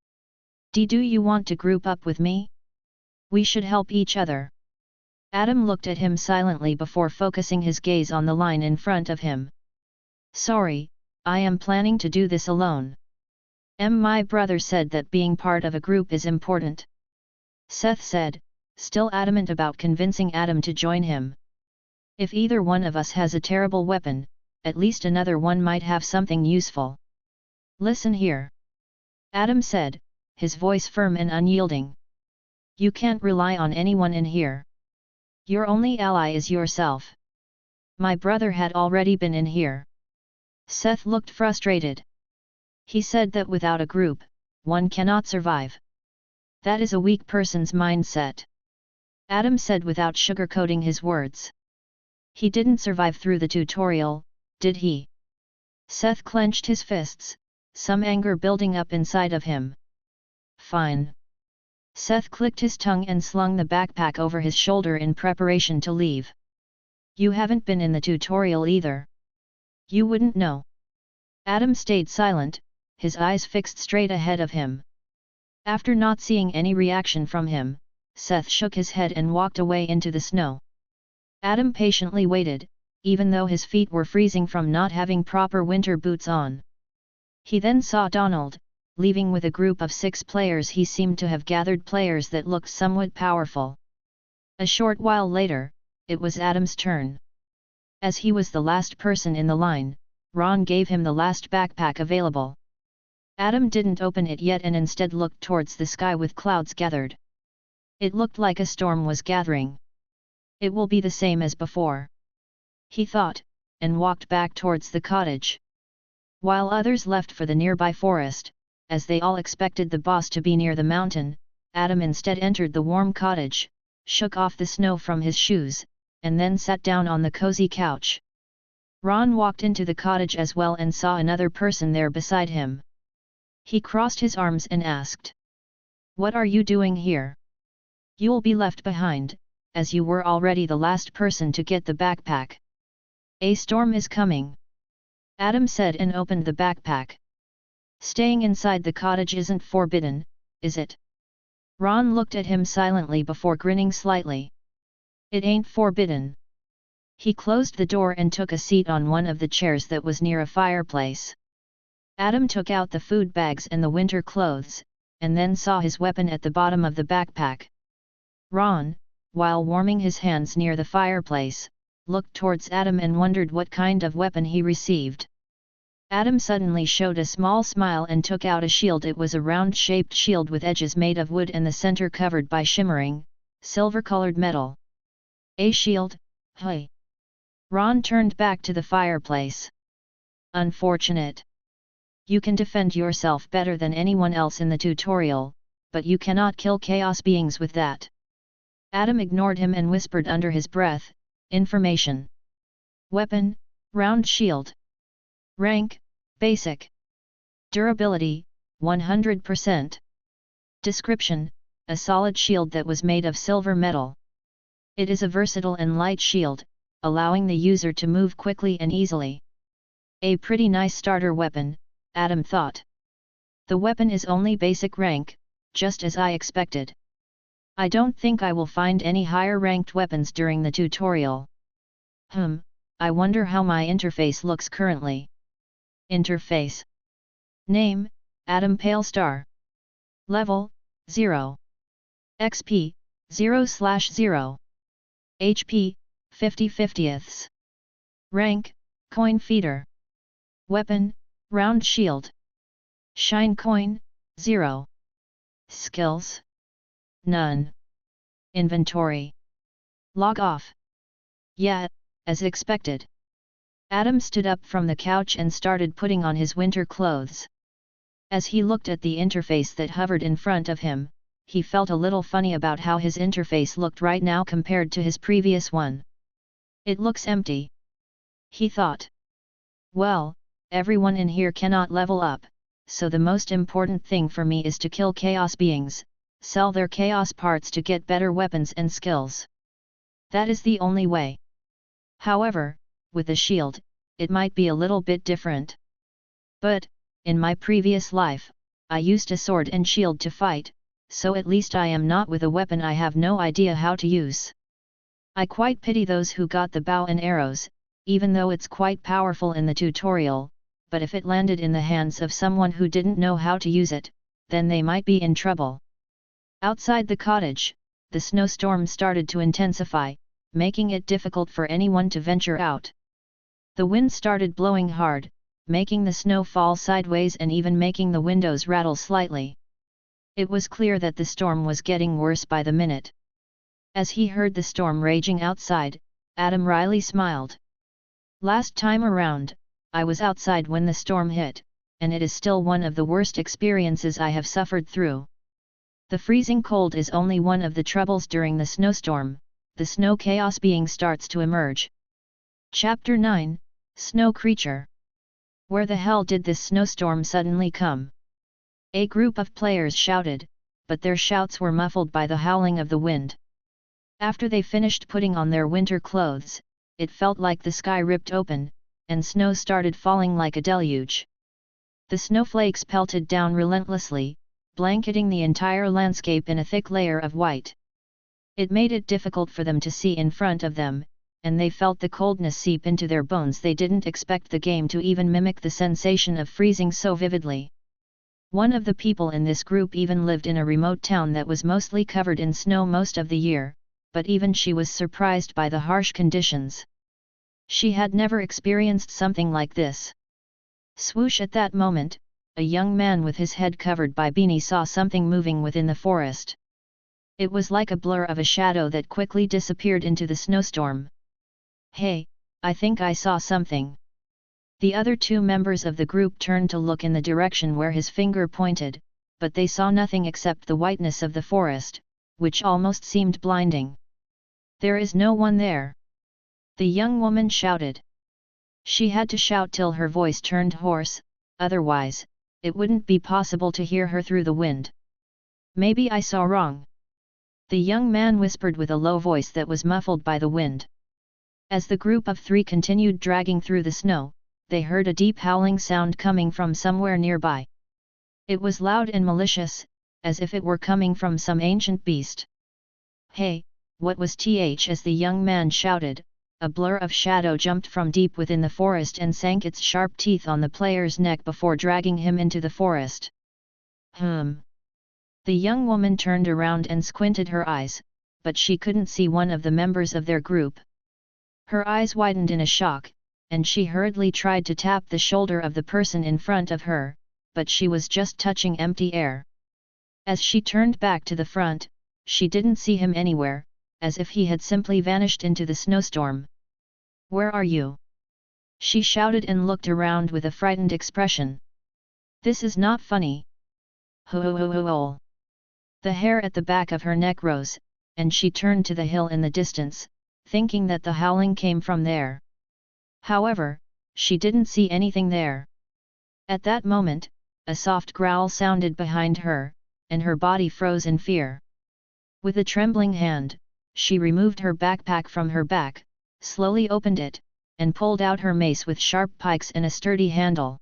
Do you want to group up with me? We should help each other. Adam looked at him silently before focusing his gaze on the line in front of him. Sorry, I am planning to do this alone. My brother said that being part of a group is important. Seth said, still adamant about convincing Adam to join him. If either one of us has a terrible weapon, at least another one might have something useful. Listen here. Adam said, his voice firm and unyielding. You can't rely on anyone in here. Your only ally is yourself. My brother had already been in here. Seth looked frustrated. He said that without a group, one cannot survive. That is a weak person's mindset. Adam said without sugarcoating his words. He didn't survive through the tutorial, did he? Seth clenched his fists, some anger building up inside of him. Fine. Seth clicked his tongue and slung the backpack over his shoulder in preparation to leave. You haven't been in the tutorial either. You wouldn't know. Adam stayed silent, his eyes fixed straight ahead of him. After not seeing any reaction from him, Seth shook his head and walked away into the snow. Adam patiently waited, even though his feet were freezing from not having proper winter boots on. He then saw Donald, leaving with a group of 6 players. He seemed to have gathered players that looked somewhat powerful. A short while later, it was Adam's turn. As he was the last person in the line, Ron gave him the last backpack available. Adam didn't open it yet and instead looked towards the sky with clouds gathered. It looked like a storm was gathering. It will be the same as before, he thought, and walked back towards the cottage. While others left for the nearby forest, as they all expected the boss to be near the mountain, Adam instead entered the warm cottage, shook off the snow from his shoes, and then sat down on the cozy couch. Ron walked into the cottage as well and saw another person there beside him. He crossed his arms and asked, "What are you doing here? You'll be left behind, as you were already the last person to get the backpack." "A storm is coming," Adam said and opened the backpack. "Staying inside the cottage isn't forbidden, is it?" Ron looked at him silently before grinning slightly. "It ain't forbidden." He closed the door and took a seat on one of the chairs that was near a fireplace. Adam took out the food bags and the winter clothes, and then saw his weapon at the bottom of the backpack. Ron, while warming his hands near the fireplace, looked towards Adam and wondered what kind of weapon he received. Adam suddenly showed a small smile and took out a shield. It was a round-shaped shield with edges made of wood and the center covered by shimmering, silver-colored metal. "A shield, hey?" Ron turned back to the fireplace. "Unfortunate. You can defend yourself better than anyone else in the tutorial, but you cannot kill chaos beings with that." Adam ignored him and whispered under his breath, "Information. Weapon, round shield. Rank, basic. Durability, 100%. Description, a solid shield that was made of silver metal. It is a versatile and light shield, allowing the user to move quickly and easily." A pretty nice starter weapon, Adam thought. The weapon is only basic rank, just as I expected. I don't think I will find any higher ranked weapons during the tutorial. I wonder how my interface looks currently. Interface. Name, Adam Palestar. Level, 0. XP, 0/0. HP, 50/50ths. Rank, coin feeder. Weapon, round shield. Shine coin, 0. Skills. None. Inventory. Log off. Yeah, as expected. Adam stood up from the couch and started putting on his winter clothes. As he looked at the interface that hovered in front of him, he felt a little funny about how his interface looked right now compared to his previous one. It looks empty, he thought. Well, everyone in here cannot level up, so the most important thing for me is to kill chaos beings, sell their chaos parts to get better weapons and skills. That is the only way. However, with a shield, it might be a little bit different. But, in my previous life, I used a sword and shield to fight, so at least I am not with a weapon I have no idea how to use. I quite pity those who got the bow and arrows, even though it's quite powerful in the tutorial, but if it landed in the hands of someone who didn't know how to use it, then they might be in trouble. Outside the cottage, the snowstorm started to intensify, making it difficult for anyone to venture out. The wind started blowing hard, making the snow fall sideways and even making the windows rattle slightly. It was clear that the storm was getting worse by the minute. As he heard the storm raging outside, Adam wryly smiled. "Last time around, I was outside when the storm hit, and it is still one of the worst experiences I have suffered through. The freezing cold is only one of the troubles during the snowstorm, the snow chaos being starts to emerge." Chapter 9, Snow Creature. Where the hell did this snowstorm suddenly come? A group of players shouted, but their shouts were muffled by the howling of the wind. After they finished putting on their winter clothes, it felt like the sky ripped open, and snow started falling like a deluge. The snowflakes pelted down relentlessly, blanketing the entire landscape in a thick layer of white. It made it difficult for them to see in front of them, and they felt the coldness seep into their bones. They didn't expect the game to even mimic the sensation of freezing so vividly. One of the people in this group even lived in a remote town that was mostly covered in snow most of the year, but even she was surprised by the harsh conditions. She had never experienced something like this. Swoosh! At that moment, a young man with his head covered by beanie saw something moving within the forest. It was like a blur of a shadow that quickly disappeared into the snowstorm. "Hey, I think I saw something." The other two members of the group turned to look in the direction where his finger pointed, but they saw nothing except the whiteness of the forest, which almost seemed blinding. "There is no one there!" the young woman shouted. She had to shout till her voice turned hoarse, otherwise, it wouldn't be possible to hear her through the wind. "Maybe I saw wrong," the young man whispered with a low voice that was muffled by the wind. As the group of three continued dragging through the snow, they heard a deep howling sound coming from somewhere nearby. It was loud and malicious, as if it were coming from some ancient beast. "Hey, what was th?" As the young man shouted, a blur of shadow jumped from deep within the forest and sank its sharp teeth on the player's neck before dragging him into the forest. The young woman turned around and squinted her eyes, but she couldn't see one of the members of their group. Her eyes widened in a shock, and she hurriedly tried to tap the shoulder of the person in front of her, but she was just touching empty air. As she turned back to the front, she didn't see him anywhere, as if he had simply vanished into the snowstorm. "Where are you?" she shouted and looked around with a frightened expression. "This is not funny." Ho. The hair at the back of her neck rose, and she turned to the hill in the distance, thinking that the howling came from there. However, she didn't see anything there. At that moment, a soft growl sounded behind her, and her body froze in fear. With a trembling hand, she removed her backpack from her back, slowly opened it, and pulled out her mace with sharp pikes and a sturdy handle.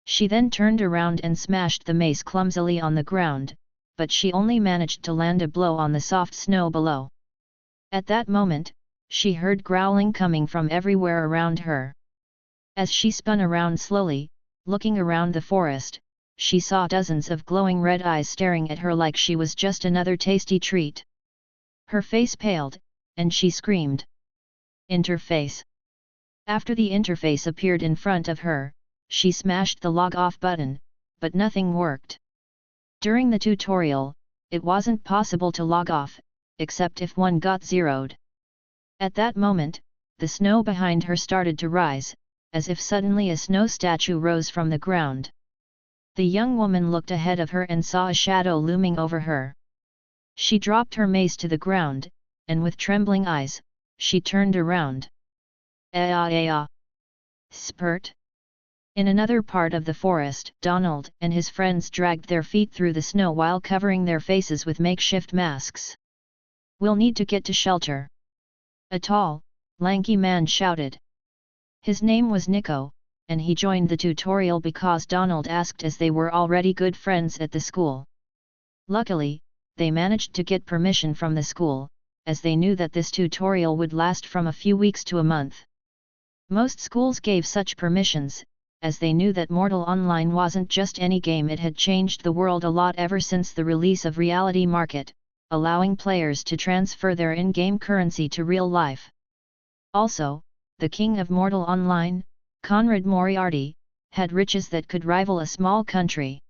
She then turned around and smashed the mace clumsily on the ground, but she only managed to land a blow on the soft snow below. At that moment, she heard growling coming from everywhere around her. As she spun around slowly, looking around the forest, she saw dozens of glowing red eyes staring at her like she was just another tasty treat. Her face paled, and she screamed. "Interface!" After the interface appeared in front of her, she smashed the log off button, but nothing worked. During the tutorial, it wasn't possible to log off, except if one got zeroed. At that moment, the snow behind her started to rise, as if suddenly a snow statue rose from the ground. The young woman looked ahead of her and saw a shadow looming over her. She dropped her mace to the ground, and with trembling eyes, she turned around. Spurt! In another part of the forest, Donald and his friends dragged their feet through the snow while covering their faces with makeshift masks. "We'll need to get to shelter," a tall, lanky man shouted. His name was Nico, and he joined the tutorial because Donald asked, as they were already good friends at the school. Luckily, they managed to get permission from the school, as they knew that this tutorial would last from a few weeks to a month. Most schools gave such permissions, as they knew that Mortal Online wasn't just any game, it had changed the world a lot ever since the release of Reality Market, allowing players to transfer their in-game currency to real life. Also, the king of Mortal Online, Conrad Moriarty, had riches that could rival a small country.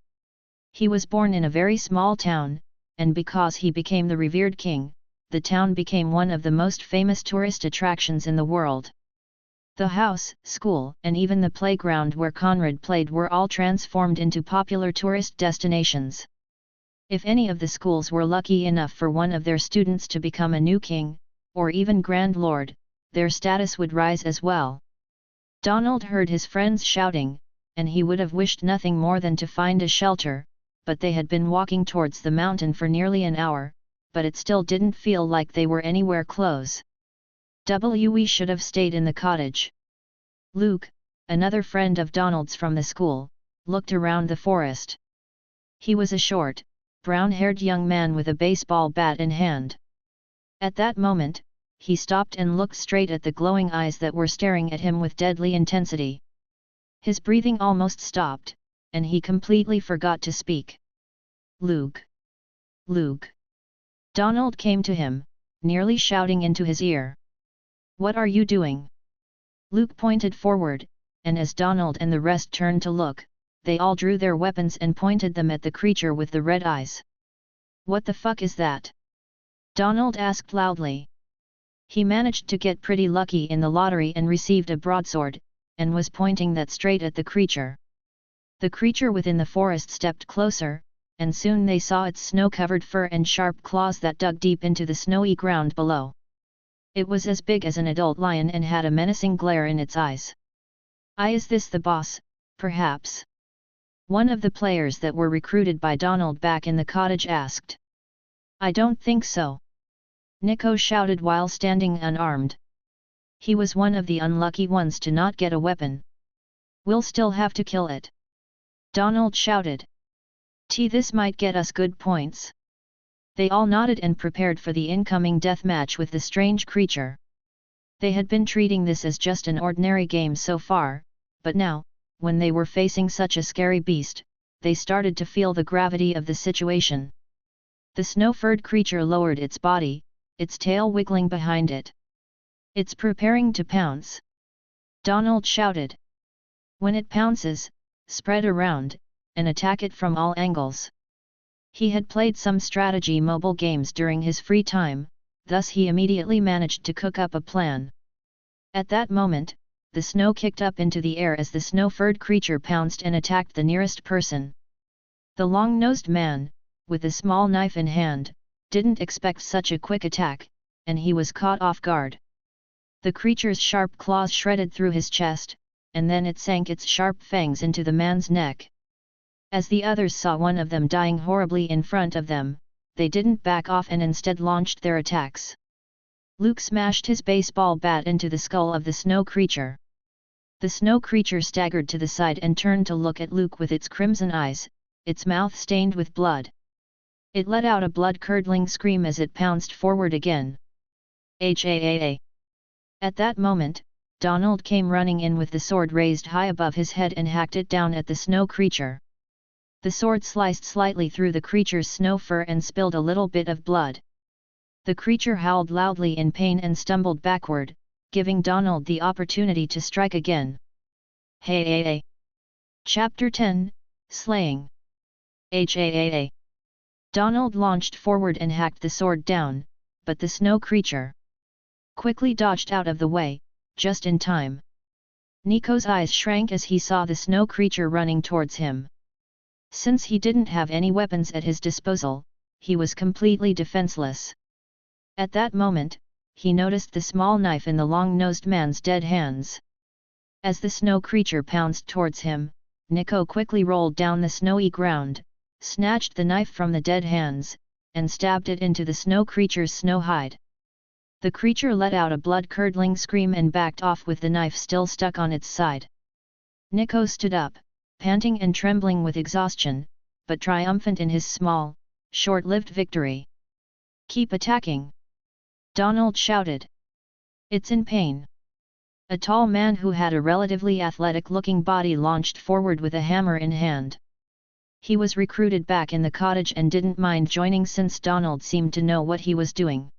He was born in a very small town, and because he became the revered king, the town became one of the most famous tourist attractions in the world. The house, school, and even the playground where Conrad played were all transformed into popular tourist destinations. If any of the schools were lucky enough for one of their students to become a new king, or even Grand Lord, their status would rise as well. Donald heard his friends shouting, and he would have wished nothing more than to find a shelter, but they had been walking towards the mountain for nearly an hour, but it still didn't feel like they were anywhere close. We should have stayed in the cottage. Luke, another friend of Donald's from the school, looked around the forest. He was a short, brown-haired young man with a baseball bat in hand. At that moment, he stopped and looked straight at the glowing eyes that were staring at him with deadly intensity. His breathing almost stopped, and he completely forgot to speak. Luke! Luke! Donald came to him, nearly shouting into his ear. What are you doing? Luke pointed forward, and as Donald and the rest turned to look, they all drew their weapons and pointed them at the creature with the red eyes. What the fuck is that? Donald asked loudly. He managed to get pretty lucky in the lottery and received a broadsword, and was pointing that straight at the creature. The creature within the forest stepped closer, and soon they saw its snow-covered fur and sharp claws that dug deep into the snowy ground below. It was as big as an adult lion and had a menacing glare in its eyes. Is this the boss, perhaps? One of the players that were recruited by Donald back in the cottage asked. I don't think so. Nico shouted while standing unarmed. He was one of the unlucky ones to not get a weapon. We'll still have to kill it. Donald shouted. This might get us good points. They all nodded and prepared for the incoming death match with the strange creature. They had been treating this as just an ordinary game so far, but now, when they were facing such a scary beast, they started to feel the gravity of the situation. The snow-furred creature lowered its body, its tail wiggling behind it. It's preparing to pounce. Donald shouted. When it pounces, spread around, and attack it from all angles. He had played some strategy mobile games during his free time, thus he immediately managed to cook up a plan. At that moment, the snow kicked up into the air as the snow-furred creature pounced and attacked the nearest person. The long-nosed man, with a small knife in hand, didn't expect such a quick attack, and he was caught off guard. The creature's sharp claws shredded through his chest, and then it sank its sharp fangs into the man's neck. As the others saw one of them dying horribly in front of them, they didn't back off and instead launched their attacks. Luke smashed his baseball bat into the skull of the snow creature. The snow creature staggered to the side and turned to look at Luke with its crimson eyes, its mouth stained with blood. It let out a blood-curdling scream as it pounced forward again. At that moment, Donald came running in with the sword raised high above his head and hacked it down at the snow creature. The sword sliced slightly through the creature's snow fur and spilled a little bit of blood. The creature howled loudly in pain and stumbled backward, giving Donald the opportunity to strike again. Chapter 10, Slaying. Donald launched forward and hacked the sword down, but the snow creature quickly dodged out of the way, just in time. Nico's eyes shrank as he saw the snow creature running towards him. Since he didn't have any weapons at his disposal, he was completely defenseless. At that moment, he noticed the small knife in the long-nosed man's dead hands. As the snow creature pounced towards him, Nico quickly rolled down the snowy ground, snatched the knife from the dead hands, and stabbed it into the snow creature's snow hide. The creature let out a blood-curdling scream and backed off with the knife still stuck on its side. Nico stood up, panting and trembling with exhaustion, but triumphant in his small, short-lived victory. Keep attacking! Donald shouted. It's in pain. A tall man who had a relatively athletic-looking body launched forward with a hammer in hand. He was recruited back in the cottage and didn't mind joining since Donald seemed to know what he was doing.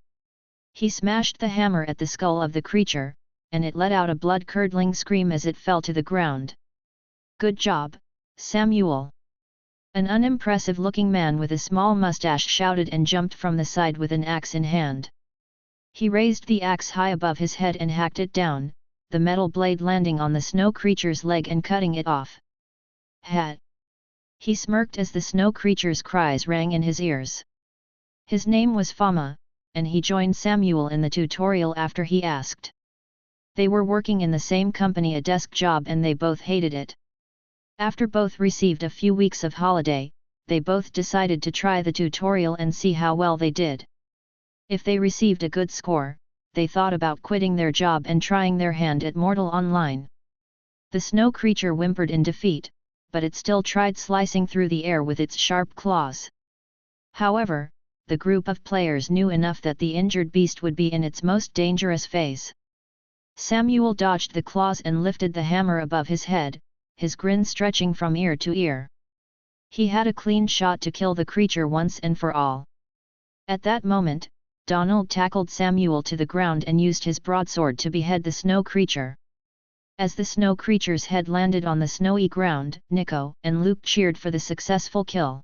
He smashed the hammer at the skull of the creature, and it let out a blood-curdling scream as it fell to the ground. "Good job, Samuel!" An unimpressive-looking man with a small mustache shouted and jumped from the side with an axe in hand. He raised the axe high above his head and hacked it down, the metal blade landing on the snow creature's leg and cutting it off. "Hat!" He smirked as the snow creature's cries rang in his ears. His name was Fama, and he joined Samuel in the tutorial after he asked. They were working in the same company, a desk job, and they both hated it. After both received a few weeks of holiday, they both decided to try the tutorial and see how well they did. If they received a good score, they thought about quitting their job and trying their hand at Mortal Online. The snow creature whimpered in defeat, but it still tried slicing through the air with its sharp claws. However, the group of players knew enough that the injured beast would be in its most dangerous phase. Samuel dodged the claws and lifted the hammer above his head, his grin stretching from ear to ear. He had a clean shot to kill the creature once and for all. At that moment, Donald tackled Samuel to the ground and used his broadsword to behead the snow creature. As the snow creature's head landed on the snowy ground, Nico and Luke cheered for the successful kill.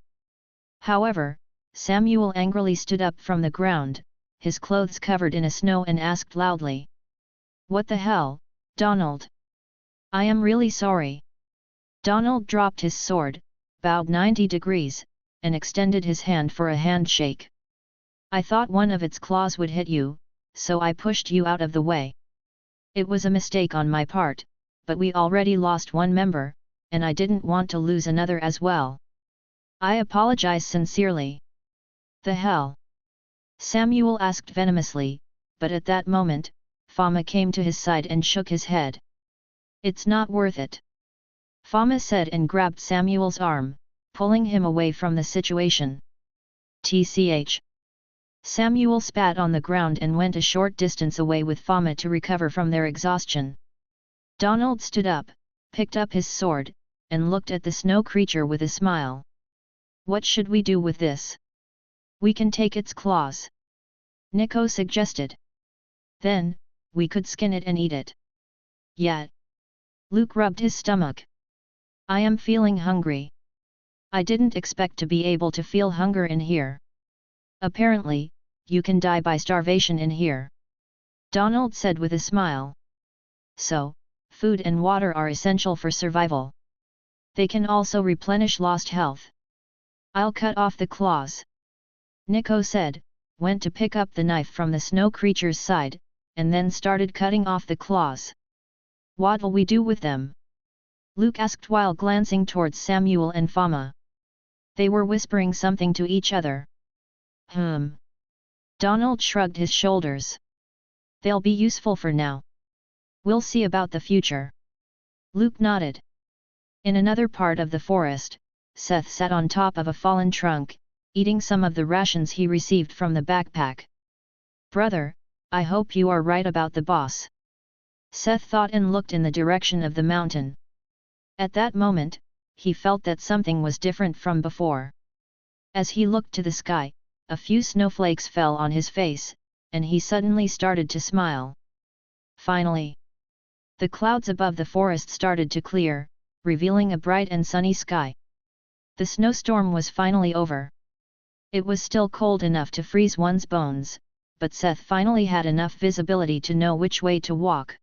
However, Samuel angrily stood up from the ground, his clothes covered in snow, and asked loudly, "What the hell, Donald? I am really sorry." Donald dropped his sword, bowed 90 degrees, and extended his hand for a handshake. "I thought one of its claws would hit you, so I pushed you out of the way. It was a mistake on my part, but we already lost one member, and I didn't want to lose another as well. I apologize sincerely." "The hell?" Samuel asked venomously, but at that moment, Fama came to his side and shook his head. "It's not worth it," Fama said and grabbed Samuel's arm, pulling him away from the situation. "Tch." Samuel spat on the ground and went a short distance away with Fama to recover from their exhaustion. Donald stood up, picked up his sword, and looked at the snow creature with a smile. "What should we do with this?" "We can take its claws," Nico suggested. "Then, we could skin it and eat it." "Yet." Luke rubbed his stomach. "I am feeling hungry. I didn't expect to be able to feel hunger in here." "Apparently, you can die by starvation in here," Donald said with a smile. "So, food and water are essential for survival. They can also replenish lost health." "I'll cut off the claws," Nico said, went to pick up the knife from the snow creature's side, and then started cutting off the claws. "What'll we do with them?" Luke asked while glancing towards Samuel and Fama. They were whispering something to each other. Donald shrugged his shoulders. "They'll be useful for now. We'll see about the future." Luke nodded. In another part of the forest, Seth sat on top of a fallen trunk, eating some of the rations he received from the backpack. "Brother, I hope you are right about the boss." Seth thought and looked in the direction of the mountain. At that moment, he felt that something was different from before. As he looked to the sky, a few snowflakes fell on his face, and he suddenly started to smile. Finally, the clouds above the forest started to clear, revealing a bright and sunny sky. The snowstorm was finally over. It was still cold enough to freeze one's bones, but Seth finally had enough visibility to know which way to walk.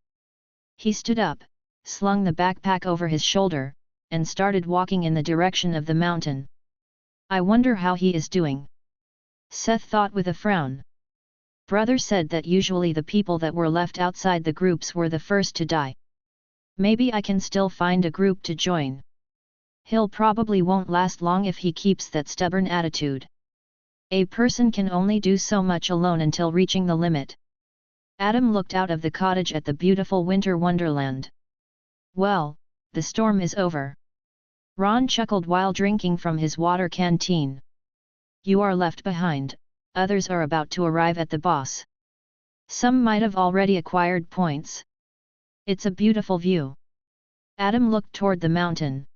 He stood up, slung the backpack over his shoulder, and started walking in the direction of the mountain. "I wonder how he is doing," Seth thought with a frown. Brother said that usually the people that were left outside the groups were the first to die. Maybe I can still find a group to join. He'll probably won't last long if he keeps that stubborn attitude. A person can only do so much alone until reaching the limit. Adam looked out of the cottage at the beautiful winter wonderland. "Well, the storm is over." Ron chuckled while drinking from his water canteen. "You are left behind, others are about to arrive at the boss. Some might have already acquired points." It's a beautiful view. Adam looked toward the mountain.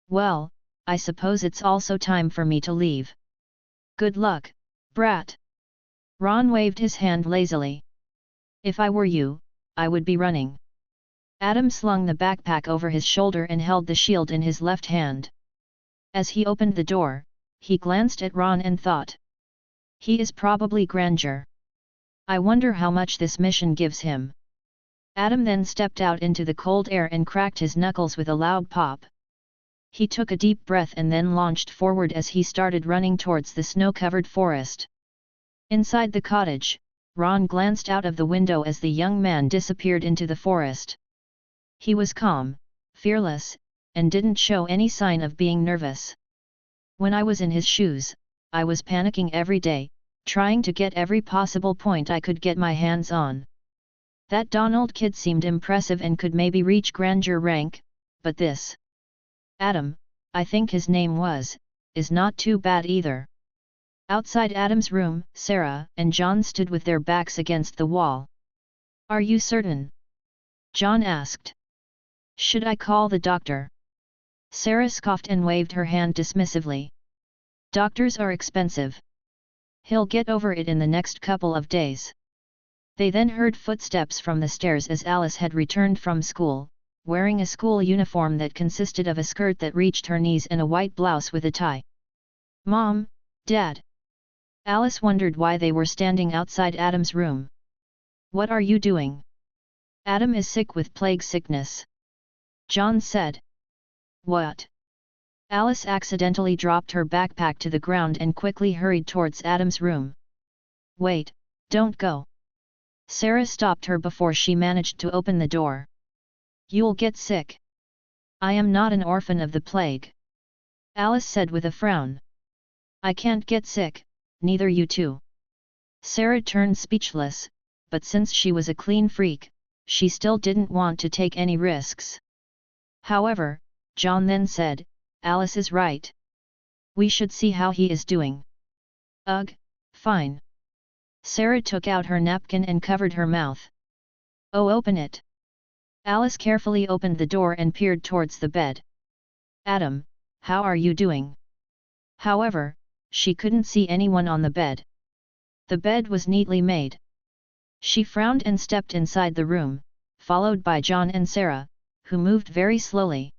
Well, I suppose it's also time for me to leave. Good luck, brat. Ron waved his hand lazily. If I were you, I would be running. Adam slung the backpack over his shoulder and held the shield in his left hand. As he opened the door, he glanced at Ron and thought. He is probably grandeur. I wonder how much this mission gives him. Adam then stepped out into the cold air and cracked his knuckles with a loud pop. He took a deep breath and then launched forward as he started running towards the snow-covered forest. Inside the cottage, Ron glanced out of the window as the young man disappeared into the forest. He was calm, fearless, and didn't show any sign of being nervous. When I was in his shoes, I was panicking every day, trying to get every possible point I could get my hands on. That Donald kid seemed impressive and could maybe reach grandeur rank, but this Adam, I think his name was, is not too bad either. Outside Adam's room, Sarah and John stood with their backs against the wall. Are you certain? John asked. Should I call the doctor? Sarah scoffed and waved her hand dismissively. Doctors are expensive. He'll get over it in the next couple of days. They then heard footsteps from the stairs as Alice had returned from school, wearing a school uniform that consisted of a skirt that reached her knees and a white blouse with a tie. Mom, Dad. Alice wondered why they were standing outside Adam's room. What are you doing? Adam is sick with plague sickness. John said. What? Alice accidentally dropped her backpack to the ground and quickly hurried towards Adam's room. Wait, don't go. Sarah stopped her before she managed to open the door. You'll get sick. I am not an orphan of the plague. Alice said with a frown. I can't get sick, neither you too. Sarah turned speechless, but since she was a clean freak, she still didn't want to take any risks. However, John then said, Alice is right. We should see how he is doing. Ugh, fine. Sarah took out her napkin and covered her mouth. Oh, open it. Alice carefully opened the door and peered towards the bed. Adam, how are you doing? However, she couldn't see anyone on the bed. The bed was neatly made. She frowned and stepped inside the room, followed by John and Sarah, who moved very slowly.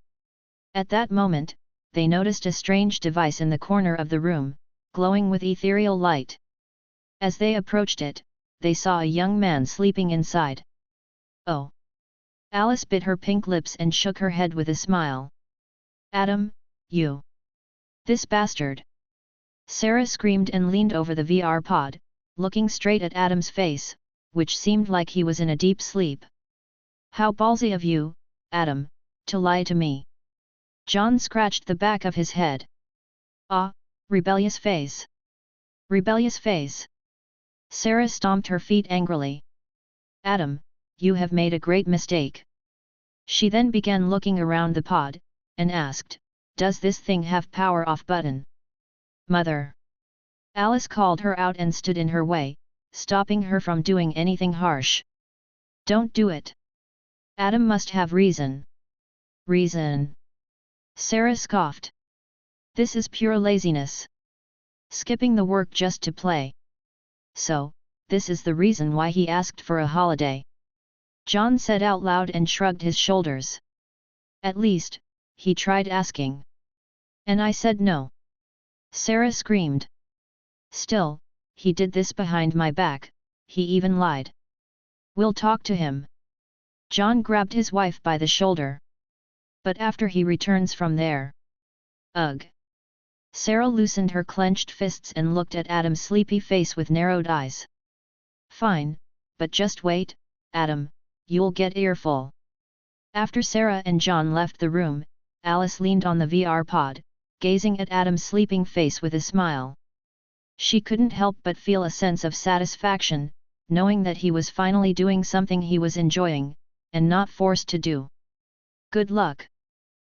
At that moment, they noticed a strange device in the corner of the room, glowing with ethereal light. As they approached it, they saw a young man sleeping inside. Oh! Alice bit her pink lips and shook her head with a smile. Adam, you! This bastard! Sarah screamed and leaned over the VR pod, looking straight at Adam's face, which seemed like he was in a deep sleep. How ballsy of you, Adam, to lie to me! John scratched the back of his head. Ah, rebellious face! Rebellious face! Sarah stomped her feet angrily. Adam, you have made a great mistake. She then began looking around the pod, and asked, does this thing have power off button? Mother! Alice called her out and stood in her way, stopping her from doing anything harsh. Don't do it. Adam must have reason. Reason? Sarah scoffed. This is pure laziness. Skipping the work just to play. So, this is the reason why he asked for a holiday. John said out loud and shrugged his shoulders. At least, he tried asking. And I said no. Sarah screamed. Still, he did this behind my back, he even lied. We'll talk to him. John grabbed his wife by the shoulder. But after he returns from there. Ugh! Sarah loosened her clenched fists and looked at Adam's sleepy face with narrowed eyes. Fine, but just wait, Adam, you'll get earful. After Sarah and John left the room, Alice leaned on the VR pod, gazing at Adam's sleeping face with a smile. She couldn't help but feel a sense of satisfaction, knowing that he was finally doing something he was enjoying, and not forced to do. Good luck!